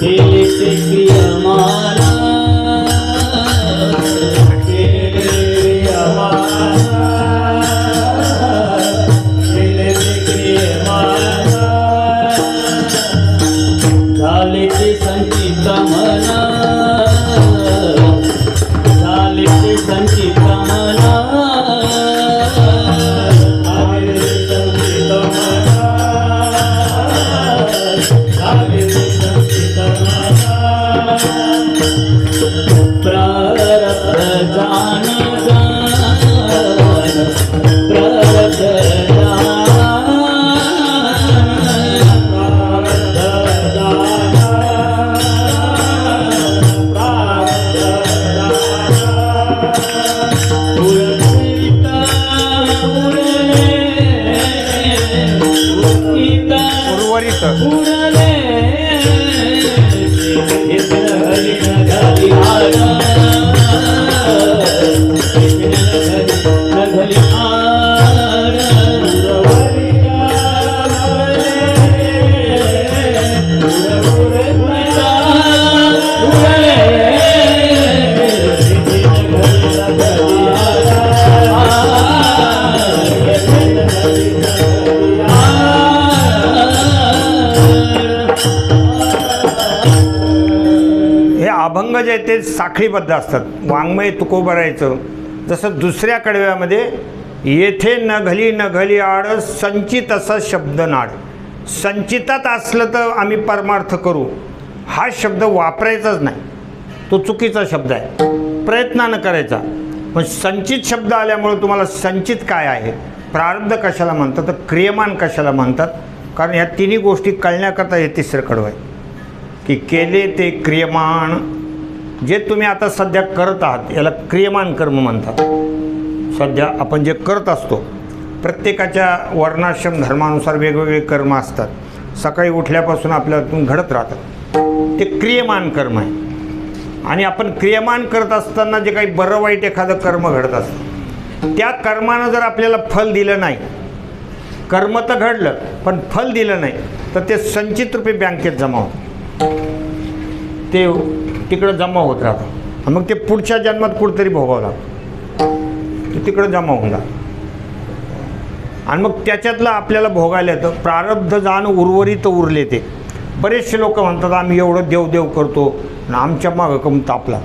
केले ते क्रियमान, केले ते क्रियमान, केले ते क्रियमान, झाले ते संचित मना, झाले ते संचित मना, अभंग जे आहेत ते साखळीबद्ध असतात. वाङ्मय तुकोबारायचं जसं दुसऱ्या कडव्यामध्ये येथे नघली आड संचित असा शब्द नाड. संचितात असलं तर आम्ही परमार्थ करू, हा शब्द वापरायचाच नाही, तो चुकीचा शब्द आहे. प्रयत्नानं करायचा. मग संचित शब्द आल्यामुळे तुम्हाला संचित काय आहे, प्रारब्ध कशाला म्हणतात, तर क्रियमान कशाला म्हणतात, कारण ह्या तिन्ही गोष्टी कळण्याकरता हे तिसरं कडवं आहे की केले ते क्रियमान. जे तुम्ही आता सध्या करत आहात याला क्रियमान कर्म म्हणतात. सध्या आपण जे करत असतो, प्रत्येकाच्या वर्णाश्रम धर्मानुसार वेगवेगळे कर्म असतात. सकाळी उठल्यापासून आपल्यातून घडत राहतात, ते क्रियमान कर्म आहे. आणि आपण क्रियमान करत असताना जे काही बरं वाईट एखादं कर्म घडत असतं, त्या कर्मानं जर आपल्याला फल दिलं नाही, कर्म तर घडलं पण फल दिलं नाही, तर ते संचित रूपी बँकेत जमा होतं, ते तिकडं जमा होत राहतं. मग ते पुढच्या जन्मात कुठंतरी भोगावं लागतं, ते तिकडं जमा होऊन जातं. आणि मग त्याच्यातलं आपल्याला भोगायला येतं. प्रारब्ध जाण उर्वरित उरले ते. बरेचसे लोक म्हणतात आम्ही एवढं देवदेव करतो आणि आमच्या मागं कम तापला,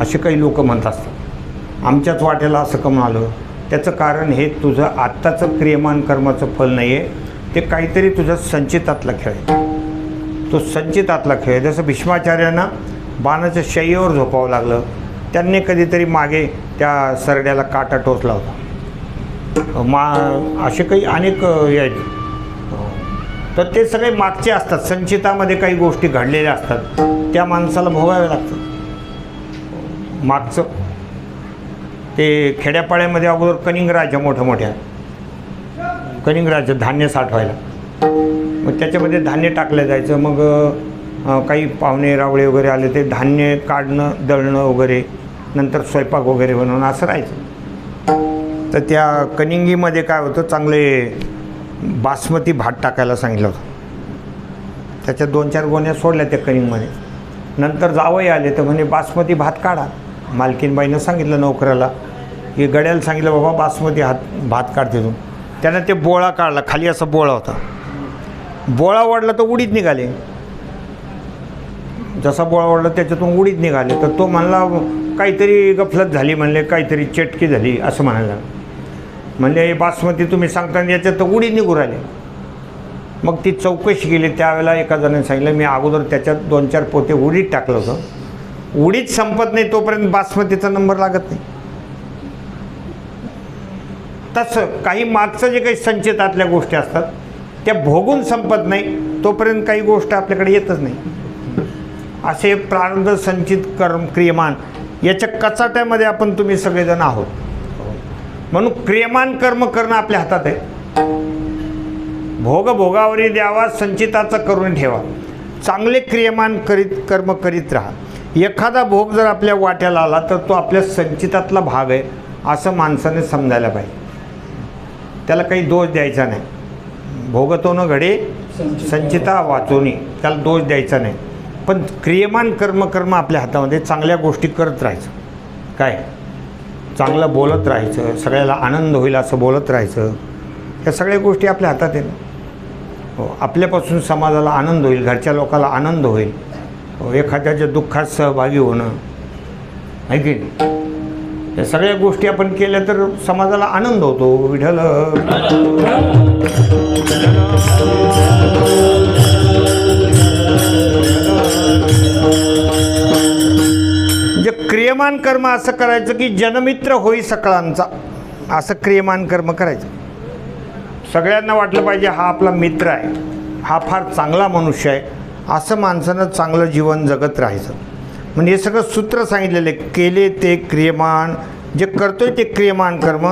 असे काही लोक म्हणत असतात. आमच्याच वाट्याला असं कम आलं. त्याचं कारण हे तुझं आत्ताचं क्रियमान कर्माचं फल नाही आहे, ते काहीतरी तुझं संचितातला खेळ आहे. तो संचितातला खेळ आहे. जसं भीष्माचार्यांना बाणाच्या शय्येवर झोपावं लागलं, त्यांनी कधीतरी मागे त्या सरड्याला काटा टोचला होता. असे काही अनेक हे आहेत. तर ते सगळे मागचे असतात. संचितामध्ये काही गोष्टी घडलेल्या असतात, त्या माणसाला भोगाव्या लागतात. मागचं ते खेड्यापाड्यामध्ये अगोदर कनिंगराज्य मोठ्या कनिंगराज्य धान्य साठवायला, मग त्याच्यामध्ये धान्य टाकलं जायचं. मग काही पाहुणे रावळे वगैरे आले, ते धान्य काढणं, दळणं वगैरे, नंतर स्वयंपाक वगैरे बनवणं असं राहायचं. तर त्या कनिंगीमध्ये काय होतं, चांगले बासमती भात टाकायला सांगितलं होतं. त्याच्या 2-4 गोण्या सोडल्या त्या कनिंगमध्ये. नंतर जावई आले तर म्हणे बासमती भात काढा. मालकीनबाईनं सांगितलं नोकराला, की गड्याला सांगितलं बाबा बासमती भात काढते तू. त्यानं ते बोळा काढला, खाली असा बोळा होता. बोळा वाढला तर उडीद निघाले. जसा बोळा वाढला त्याच्यातून उडीद निघाले. तर तो म्हणला काहीतरी गफलत झाली, म्हणले काहीतरी चटकी झाली असं म्हणायला. म्हणजे बासमती तुम्ही सांगता याच्यात तर उडीद निघू राहिले. मग ती चौकशी केली. त्यावेळेला एका जणाने सांगितलं मी अगोदर त्याच्यात 2-4 पोते उडीद टाकलं होतं. उडीद संपत नाही तोपर्यंत बासमतीचा नंबर लागत नाही. तसं काही मागचं जे काही संचितातल्या गोष्टी असतात त्या भोगून संपत नाही तोपर्यंत काही गोष्ट आपल्याकडे येतच नाही. असे प्रारब्ध संचित कर्म क्रियमान याच्या कचाट्यामध्ये आपण तुम्ही सगळेजण आहोत. म्हणून क्रियमान कर्म करणं आपल्या हातात आहे. भोग भोगावरी द्यावा, संचिताचा करून ठेवा. चांगले क्रियमान कर्म करीत राहा. एखादा भोग जर आपल्या वाट्याला आला तर तो आपल्या संचितातला भाग आहे असं माणसाने समजायला पाहिजे. त्याला काही दोष द्यायचा नाही. भोगतो न घडे संचिता वाचोनी, त्याला दोष द्यायचा नाही. पण क्रियमान कर्म आपल्या हातामध्ये. चांगल्या गोष्टी करत राहायचं, काय चांगलं बोलत राहायचं, सगळ्याला आनंद होईल असं बोलत राहायचं. या सगळ्या गोष्टी आपल्या हातात आहे. हो, आपल्यापासून समाजाला आनंद होईल, घरच्या लोकांना आनंद होईल. हो, एखाद्याच्या दुःखात सहभागी होणं आहे की नाही. या सगळ्या गोष्टी आपण केल्या तर समाजाला आनंद होतो. विठ्ठल जे क्रियमान कर्म असं करायचं की जनमित्र होई सकळांचा, असं क्रियमान कर्म करायचं. सगळ्यांना वाटलं पाहिजे हा आपला मित्र आहे, हा फार चांगला मनुष्य आहे, असं माणसानं चांगलं जीवन जगत राहायचं. म्हणजे हे सगळं सूत्र सांगितलेलं आहे. केले ते क्रियमान, जे करतोय ते क्रियमान कर्म,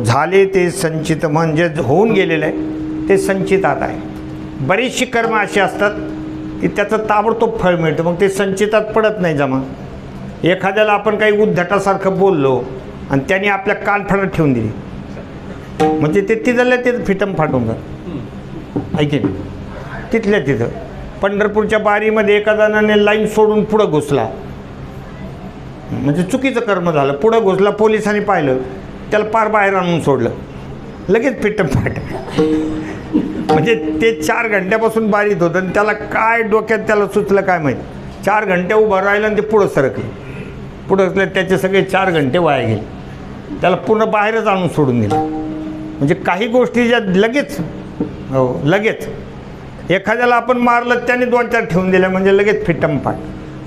झाले ते संचित, म्हणजे होऊन गेलेलं आहे ते संचितात आहे. बरीचशी कर्म अशी असतात की त्याचं ताबडतोब फळ मिळतं, मग ते संचितात पडत नाही जमा. एखाद्याला आपण काही उद्धटासारखं बोललो आणि त्याने आपल्या कानफडत ठेवून दिली, म्हणजे ते तिथल्या तिथं फिटम फाटून जात ऐके. तिथल्या तिथं पंढरपूरच्या बारीमध्ये एका जणाने लाईन सोडून पुढं घुसला, म्हणजे चुकीचं कर्म झालं. पुढं घुसला, पोलिसांनी पाहिलं, त्याला पार बाहेर आणून सोडलं, लगेच फिटम फाट. म्हणजे ते 4 घंट्यापासून बारीत होतं आणि त्याला काय डोक्यात त्याला सुचलं काय माहीत. 4 घंटे उभं राहिलं आणि ते पुढं सरकले. पुढं असले त्याचे सगळे 4 घंटे वाया गेले. त्याला पूर्ण बाहेरच आणून सोडून दिलं. म्हणजे काही गोष्टी ज्या लगेच, हो लगेच एखाद्याला आपण मारलं त्याने 2-4 ठेवून दिल्या म्हणजे लगेच फिटम फाट.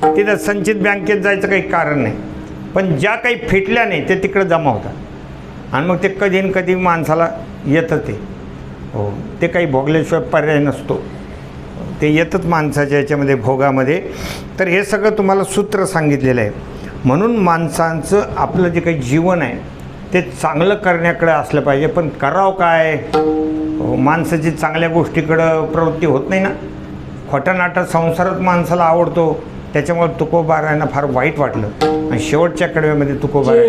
तिथं संचित बँकेत जायचं काही कारण नाही. पण ज्या काही फिटल्या नाही ते तिकडं जमा होतात आणि मग ते कधी न कधी माणसाला येतं ते. हो, ते काही भोगल्याशिवाय पर्याय नसतो, ते येतच माणसाच्या याच्यामध्ये भोगामध्ये. तर हे सगळं तुम्हाला सूत्र सांगितलेलं आहे. म्हणून माणसांचं आपलं जे काही जीवन आहे ते चांगलं करण्याकडे असलं पाहिजे. पण करावं काय? माणसाची चांगल्या गोष्टीकडं प्रवृत्ती होत नाही ना. खोटा नाटा संसारात माणसाला आवडतो, त्याच्यामुळे तुकोबारायांना फार वाईट वाटलं आणि शेवटच्या कडव्यामध्ये तुकोबारा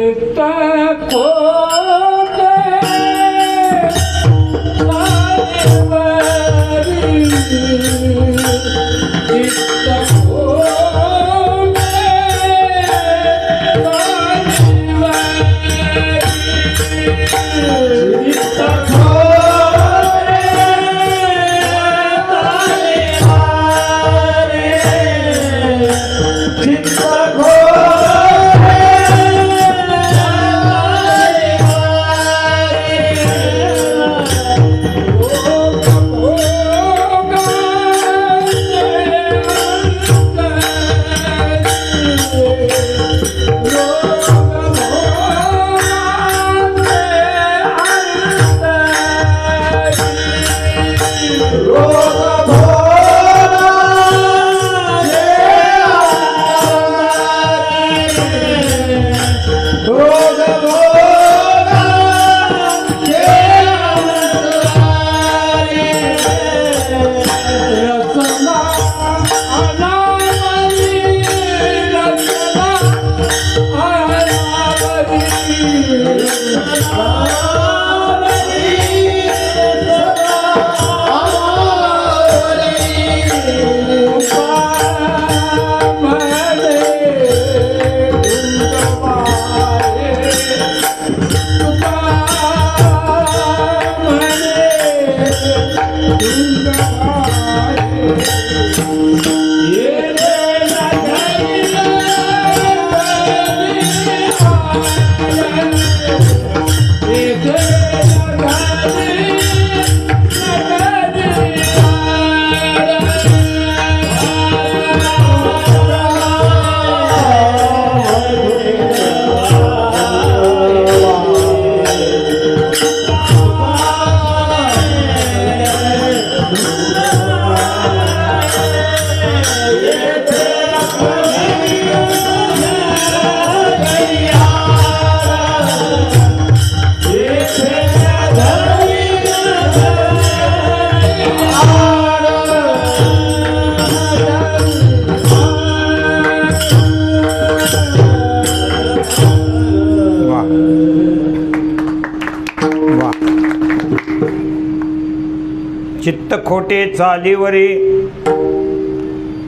चित्त खोटे चालीवरी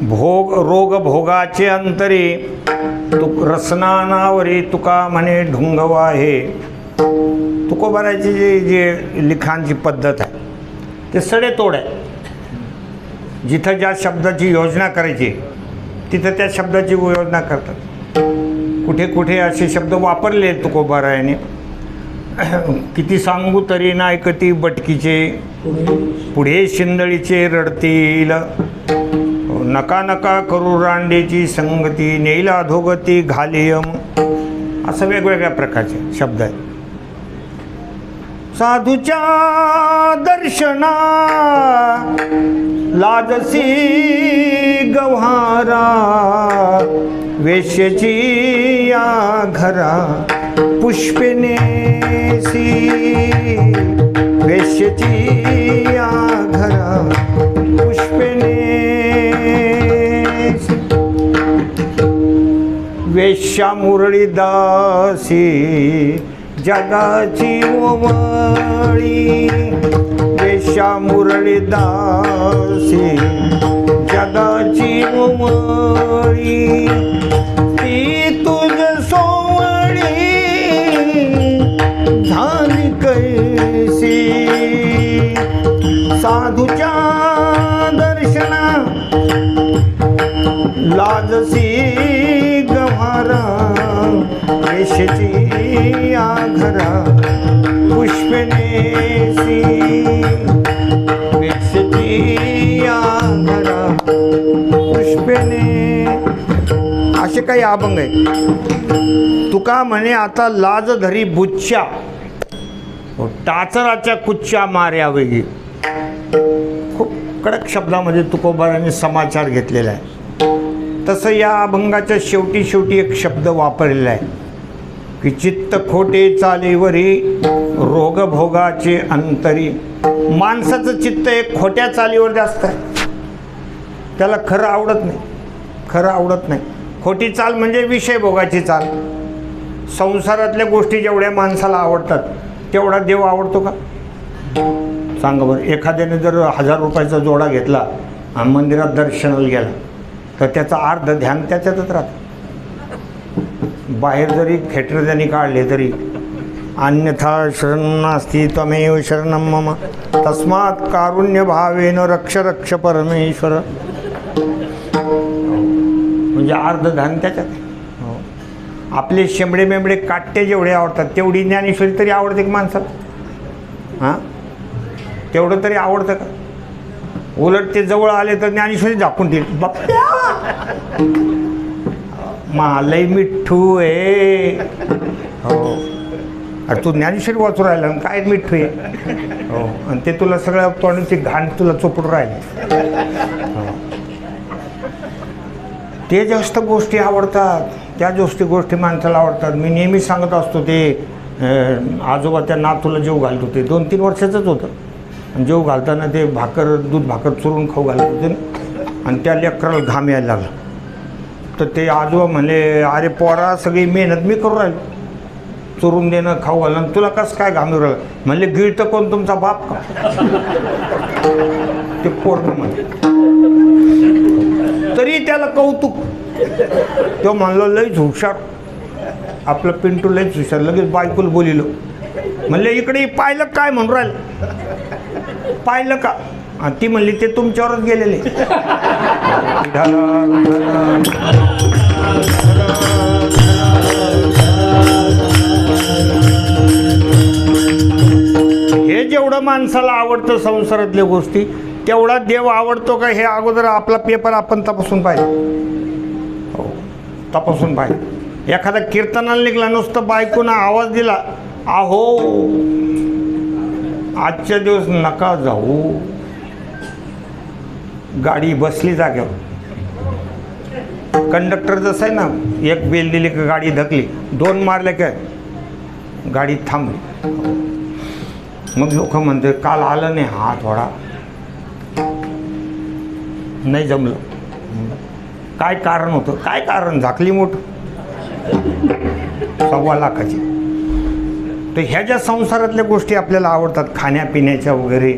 भोग रोग भोगाचे अंतरी रसनानावरी तुका म्हणे ढुंगवा आहे. तुकोबाराची जे लिखाणची पद्धत आहे ते सडेतोड आहे. जिथं ज्या शब्दाची योजना करायची तिथं त्या शब्दाची योजना करतात. कुठे कुठे असे शब्द वापरले तुकोबारायाने. किती सांगू तरी ना ऐकती बटकीचे पुढे शिंदळीचे रडतील. नका नका करू रांडेची संगती नेईल अधोगती घालियम. असं वेगवेगळ्या प्रकारचे शब्द आहेत. साधूच्या दर्शना लाजसी गव्हारा वेश्येची या घरा पुष्पिनेसी. वेश्येची या घरा पुष्पिनेसी. वेश्या मुरळीदासी जगाची ओवळी. वेश्या मुरळीदासी जगाची ओवळी. ती तुझ सोवळी झाली कैसी. साधूच्या दर्शना लाजसी गव्हारा वेश्येची या घरा पुष्पिनेसी. वेश्येची या घरा पुष्पिने. असे असे काही अभंग आहे. तुका म्हणे आता लाज धरी बुच्च्या, टाचराच्या कुच्च्या मार्या वेगी. खूप कडक शब्दामध्ये तुकोबारांनी समाचार घेतलेला आहे. तसं या अभंगाच्या शेवटी शेवटी एक शब्द वापरलेला आहे की चित्त खोटे चालीवरी रोग भोगाचे अंतरी. माणसाचं चित्त एक खोट्या चालीवर जास्त आहे. त्याला खरं आवडत नाही, खरं आवडत नाही. खोटी चाल म्हणजे विषय भोगाची चाल. संसारातल्या गोष्टी जेवढ्या माणसाला आवडतात तेवढा देव आवडतो का? सांगा बरं. एखाद्याने जर 1000 रुपयाचा जोडा घेतला आणि मंदिरात दर्शनाला गेला तर त्याचं अर्ध ध्यान त्याच्यातच राहतं. बाहेर जरी थिएटर त्यांनी काढले तरी अन्यथा शरण नास्ति त्वमेव शरणं मम तस्मात् कारुण्य भावेन रक्ष रक्ष परमेश्वर. म्हणजे अर्ध ध्यान त्याच्यात. हो. आपले शेंबडे मेंबडे काट्टे जेवढे आवडतात तेवढी ज्ञानेश्वरी तरी आवडते की माणसात? हां, तेवढं तरी आवडतं का? उलट ते जवळ आले तर ज्ञानेश्वरी झाकून देईल. बाप्पा मालय मिठ्ठू आहे. हो, अरे तू ज्ञानेश्वरी वाचू राहिला आणि काय मिठ्ठू आहे. हो, आणि ते तुला सगळं तोंडाची घाण तुला चोपडून राहिले. हो, ते जास्त गोष्टी आवडतात. त्या गोष्टी माणसाला आवडतात. मी नेहमी सांगत असतो ते आजोबा त्या नातूला जेव घालत होते. 2-3 वर्षाचंच होतं. आणि जेव घालताना ते दूध भाकर चुरून खाऊ घालत होते आणि त्या लेकराला घाम यायला लागला. तर ते आजोबा म्हणले, अरे पोरा सगळी मेहनत मी करू राहिलो, चुरून देणं खाऊ घालणं, तुला कसं काय घाम येऊ राहिलं? म्हणले गिळतं कोण, तुमचा बाप का? ते पोरगं म्हणले. तरी त्याला कौतुक. तो म्हणलो लयच हुशार, आपलं पिंटू लयच हुशार. लगेच बायकोला बोलिलो, म्हणले इकडे पाहिलं काय म्हणून राहिलं, पाहिलं का? आणि ती म्हणली ते तुमच्यावरच गेलेले. हे जेवढं माणसाला आवडतं संसारातल्या गोष्टी तेवढा देव आवडतो का हे अगोदर आपला पेपर आपण तपासून पाहिजे. हो, तपासून पाहिजे. एखादा कीर्तनाला निघाला, नुसतं बायकोनं आवाज दिला, आहो आजच्या दिवस नका जाऊ, गाडी बसली जागेवर. कंडक्टर जसं आहे ना, एक बेल दिली का गाडी धकली, 2 मारले काय गाडी थांबली. मग लोक म्हणते काल आलं नाही, हा थोडा नाही जमलं. काय कारण होतं? काय कारण? झाकली मोठ 1.25 लाखाची. तर ह्या ज्या संसारातल्या गोष्टी आपल्याला आवडतात, खाण्यापिण्याच्या वगैरे,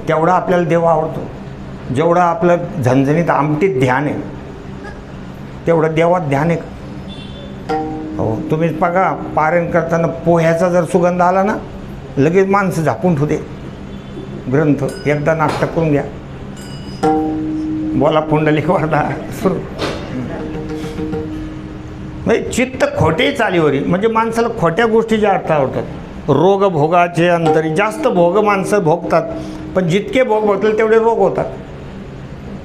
तेवढा आपल्याला देव आवडतो. जेवढं आपलं झणझणीत आमटीत ध्यान आहे तेवढं देवात ध्यान आहे का? हो, तुम्हीच बघा पारायण करताना पोह्याचा जर सुगंध आला ना, लगेच माणसं झाकून ठेवते ग्रंथ. एकदा नाश्ता करून घ्या, बोला पुंडलिक वरदा सुरू. म्हणजे चित्त खोटे चालीवरी, म्हणजे माणसाला खोट्या गोष्टी ज्या अर्थ आवडतात. रोग भोगाचे अंतरी. जास्त भोग माणसं भोगतात, पण जितके भोग भोगतील तेवढे रोग होतात.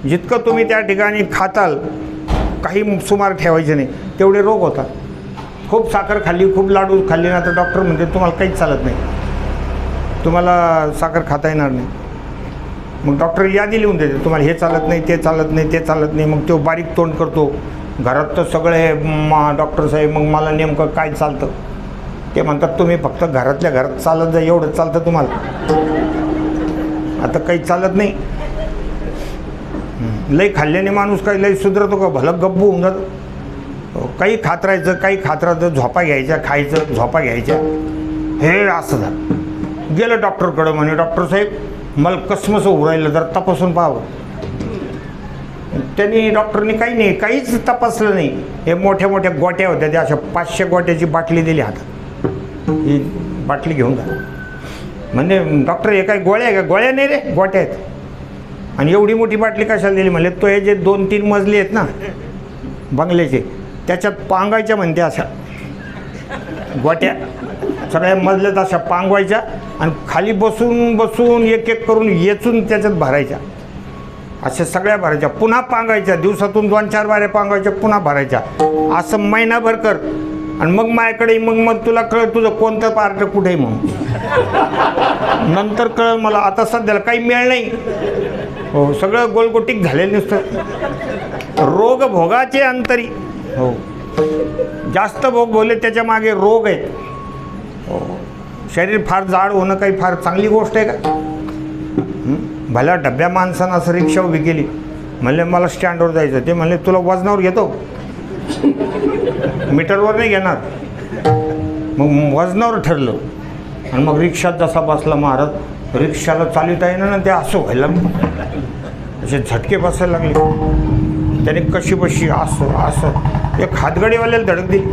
जितकं तुम्ही त्या ठिकाणी खाताल, काही सुमार ठेवायचे नाही, तेवढे रोग होतात. खूप साखर खाल्ली, खूप लाडू खाल्ली ना, तर डॉक्टर म्हणते तुम्हाला काहीच चालत नाही, तुम्हाला साखर खाता येणार नाही. मग डॉक्टर यादी लिहून देते, तुम्हाला हे चालत नाही, ते चालत नाही, ते चालत नाही. मग तो बारीक तोंड करतो. घरात तर सगळे डॉक्टर साहेब, मग मला नेमकं काय चालतं? ते म्हणतात तुम्ही फक्त घरातल्या घरात चालत जा, एवढं चालतं तुम्हाला, आता काही चालत नाही. लई खाल्ल्याने माणूस काही लई सुधरतो का? भलं गप्पू होऊन जातं. काही खात राहायचं, काही खात राहायचं, झोपा घ्यायच्या, खायचं, झोपा घ्यायच्या, हे असं झालं. गेलं डॉक्टरकडं, म्हणे डॉक्टर साहेब मला कसमसं होऊ राहिलं, जर तपासून पाहावं. त्यांनी डॉक्टरनी काही नाही, काहीच तपासलं नाही. हे मोठ्या मोठ्या गोट्या होत्या, त्या अशा 500 गोट्याची बाटली दिली हातात, ही बाटली घेऊन जा. म्हणजे डॉक्टर हे काय गोळ्या आहे का? गोळ्या नाही रे, गोट्या आहेत. आणि एवढी मोठी बाटली कशाला दिली? म्हणजे तो हे जे 2-3 मजले आहेत ना बंगल्याचे, त्याच्यात पांगायच्या म्हणते अशा गोट्या, सगळ्या मजल्यात अशा पांगवायच्या आणि खाली बसून बसून एक एक करून येचून त्याच्यात भरायच्या. अशा सगळ्या भरायच्या, पुन्हा पांगायच्या, दिवसातून 2-4 बाऱ्या पांगायच्या, पुन्हा भरायच्या. असं महिनाभर कर आणि मग माझ्याकडे मग तुला कळत तुझं कोणतं पार्ट कुठे म्हणून. नंतर कळलं मला. आता सध्याला काही मिळ नाही. हो, सगळं गोलगोटीक झालेलं नुसतं. रोग भोगाचे अंतरी. हो, जास्त भोग बोलले त्याच्या मागे रोग आहेत. हो, शरीर फार जाड होणं काही फार चांगली गोष्ट आहे का? भल्या डब्या माणसानं असं रिक्षा उभी केली, म्हणले मला स्टँडवर जायचं. ते म्हणले तुला वजनावर घेतो, मीटरवर नाही घेणार. मग वजनावर ठरलं आणि मग रिक्षात जसा बसला महाराज, रिक्षाला चालवता येईना ना, ते असं व्हायला, असे झटके बसायला लागले. त्याने कशी बशी असं असं एक हातगाडीवाल्याला धडक दिली.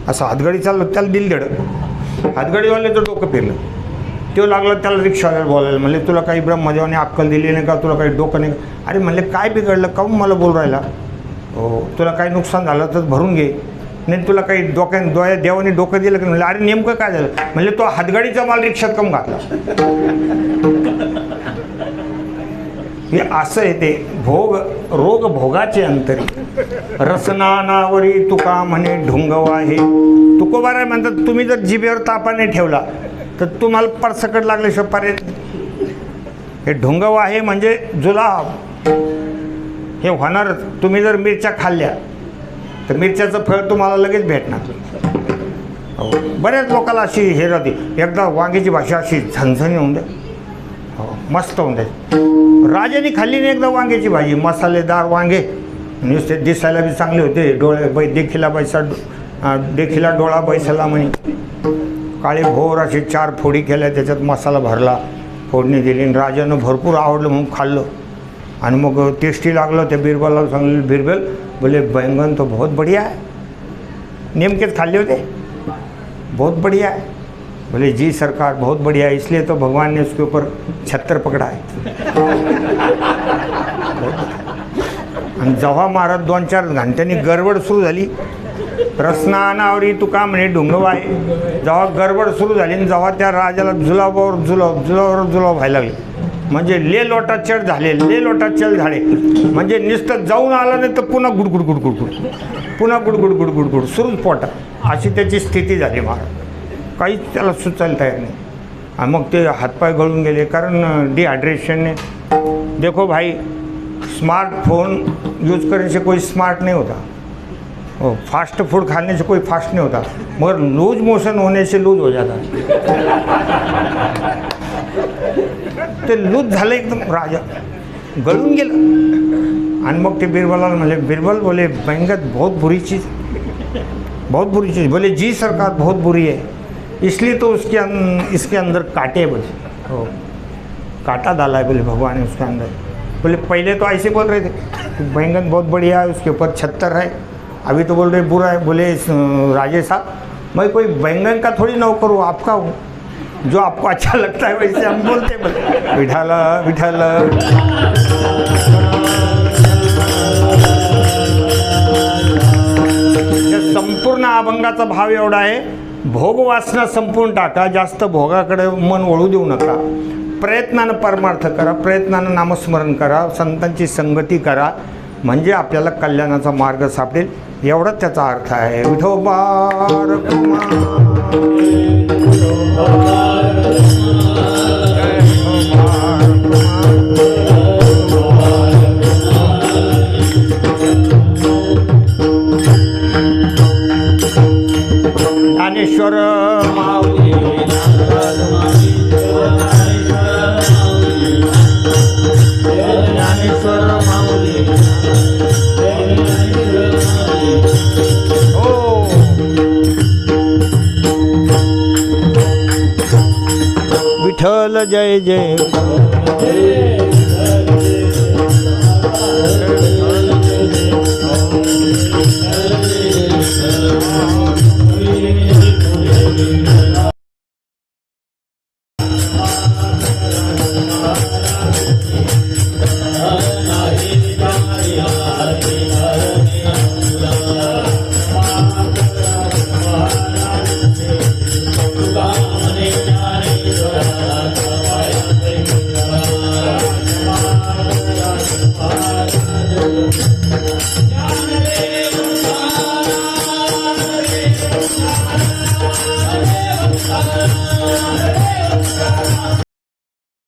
असं हातगाडी चाललं त्याला दिली धडक. हातगाडीवाल्याचं डोकं फिरलं. तो लागला त्याला रिक्षावाल्याला बोलायला, म्हणले तुला काही ब्रह्मदेवाने अक्कल दिली नाही का, तुला काही डोकं नाही का? अरे म्हणले काय बिघडलं, काहून मला बोल राहिला? हो, तुला काही नुकसान झालं तर भरून घे, नाही तुला काही देवाने डोकं दिलं की? म्हणलं अरे नेमकं काय झालं? म्हणले तो हातगाडीचा माल रिक्षात कम घातला. हे असं आहे ते भोग, रोग भोगाचे अंतरी. रसनानावरी तुका म्हणे ढुंगवा आहे. तुकोबाराय म्हणतात तुम्ही जर जिभेवर तापाने ठेवला तर तुम्हाला परसकट लागल्याशिवाय पर्याय. हे ढुंगव आहे म्हणजे जुलाब, हे होणारच. तुम्ही जर मिरच्या खाल्ल्या तर मिरच्याचं फळ तुम्हाला लगेच भेटणार. हो, बऱ्याच लोकांना अशी हे राहते. एकदा वांग्याची भाषा अशी झणझणी होऊन द्या. हो, मस्त होऊन द्या. राजाने खाल्ली नाही एकदा वांग्याची भाजी, मसालेदार वांगे, नुसते दिसायला बी चांगले होते. डोळे देखीला डोळा बैसाला म्हणे. काळे भोर असे 4 फोडी केल्या, त्याच्यात मसाला भरला, फोडणी दिली. आणि राजानं भरपूर आवडलं म्हणून खाल्लं. आणि मग टेस्टी लागलं. त्या बिरबलाला सांगलं, बिरबल बोले बैंगन तो बहुत बढ़िया है. नेमकेच खाल्ले होते. बहुत बढ़िया है. बोले जी सरकार बहुत बढ़िया है, इसलिए तो भगवान ने उसके ऊपर 76 पकड़ा है. आणि जेव्हा महाराज 2-4 घंट्यांनी गडबड सुरू झाली, रसनानावरी तुका म्हणे ढुंगवा आहे. जेव्हा गडबड सुरू झाली आणि जेव्हा त्या राजाला जुलाबावर जुलाब व्हायला लागले, म्हणजे ले लोटा चढ झाले, ले लोटा चढ झाले. म्हणजे नुसतं जाऊन आलं नाही तर पुन्हा गुडगुड गुडगुड पुन्हा गुडगुड गुडगुड गुड सुरूच पोटात. अशी त्याची स्थिती झाली महाराज. काहीच त्याला सुचायला तयार नाही. आणि मग ते हातपाय गळून गेले, कारण डिहायड्रेशनने. देखो भाई, स्मार्टफोन यूज करने से कोई स्मार्ट नहीं होता, फास्ट फूड खाने से कोई फास्ट नहीं होता, मगर लूज मोशन होने से लूज हो जाता. ते लूज झालं एकदम. राजा गळून गेलं. आणि मग ते बिरबलाला म्हणले, बिरबल बोले बैंगन बहुत बुरी चीज़, बहुत बुरी चीज़. बोले जी सरकार बहुत बुरी है, इसलिए तो इसके अंदर कांटे बोले. हो, कांटा डाला है बोले भगवान ने उसके अंदर. बोले पहले तो ऐसे बोल रहे थे बैंगन बहुत बढ़िया है, उसके ऊपर 76 है, अभी तो बोल रहे बुरा है. बोले राजेश साहब मैं कोई बैंगन का थोड़ी नौकर हूँ, आपका हूँ, जो आपको अच्छा लगता है वैसे हम बोलते. बोले विठाल विठाल. संपूर्ण अभंगाचा भाव एवढा आहे, भोगवासना संपून टाका, जास्त भोगाकडे मन वळू देऊ नका. प्रयत्नानं परमार्थ करा, प्रयत्नानं नामस्मरण करा, संतांची संगती करा, म्हणजे आपल्याला कल्याणाचा मार्ग सापडेल. एवढाच त्याचा अर्थ आहे. विठोबा ज्ञानेश्वर माऊली, ज्ञानेश्वर माऊली. विठ्ठल जय जय.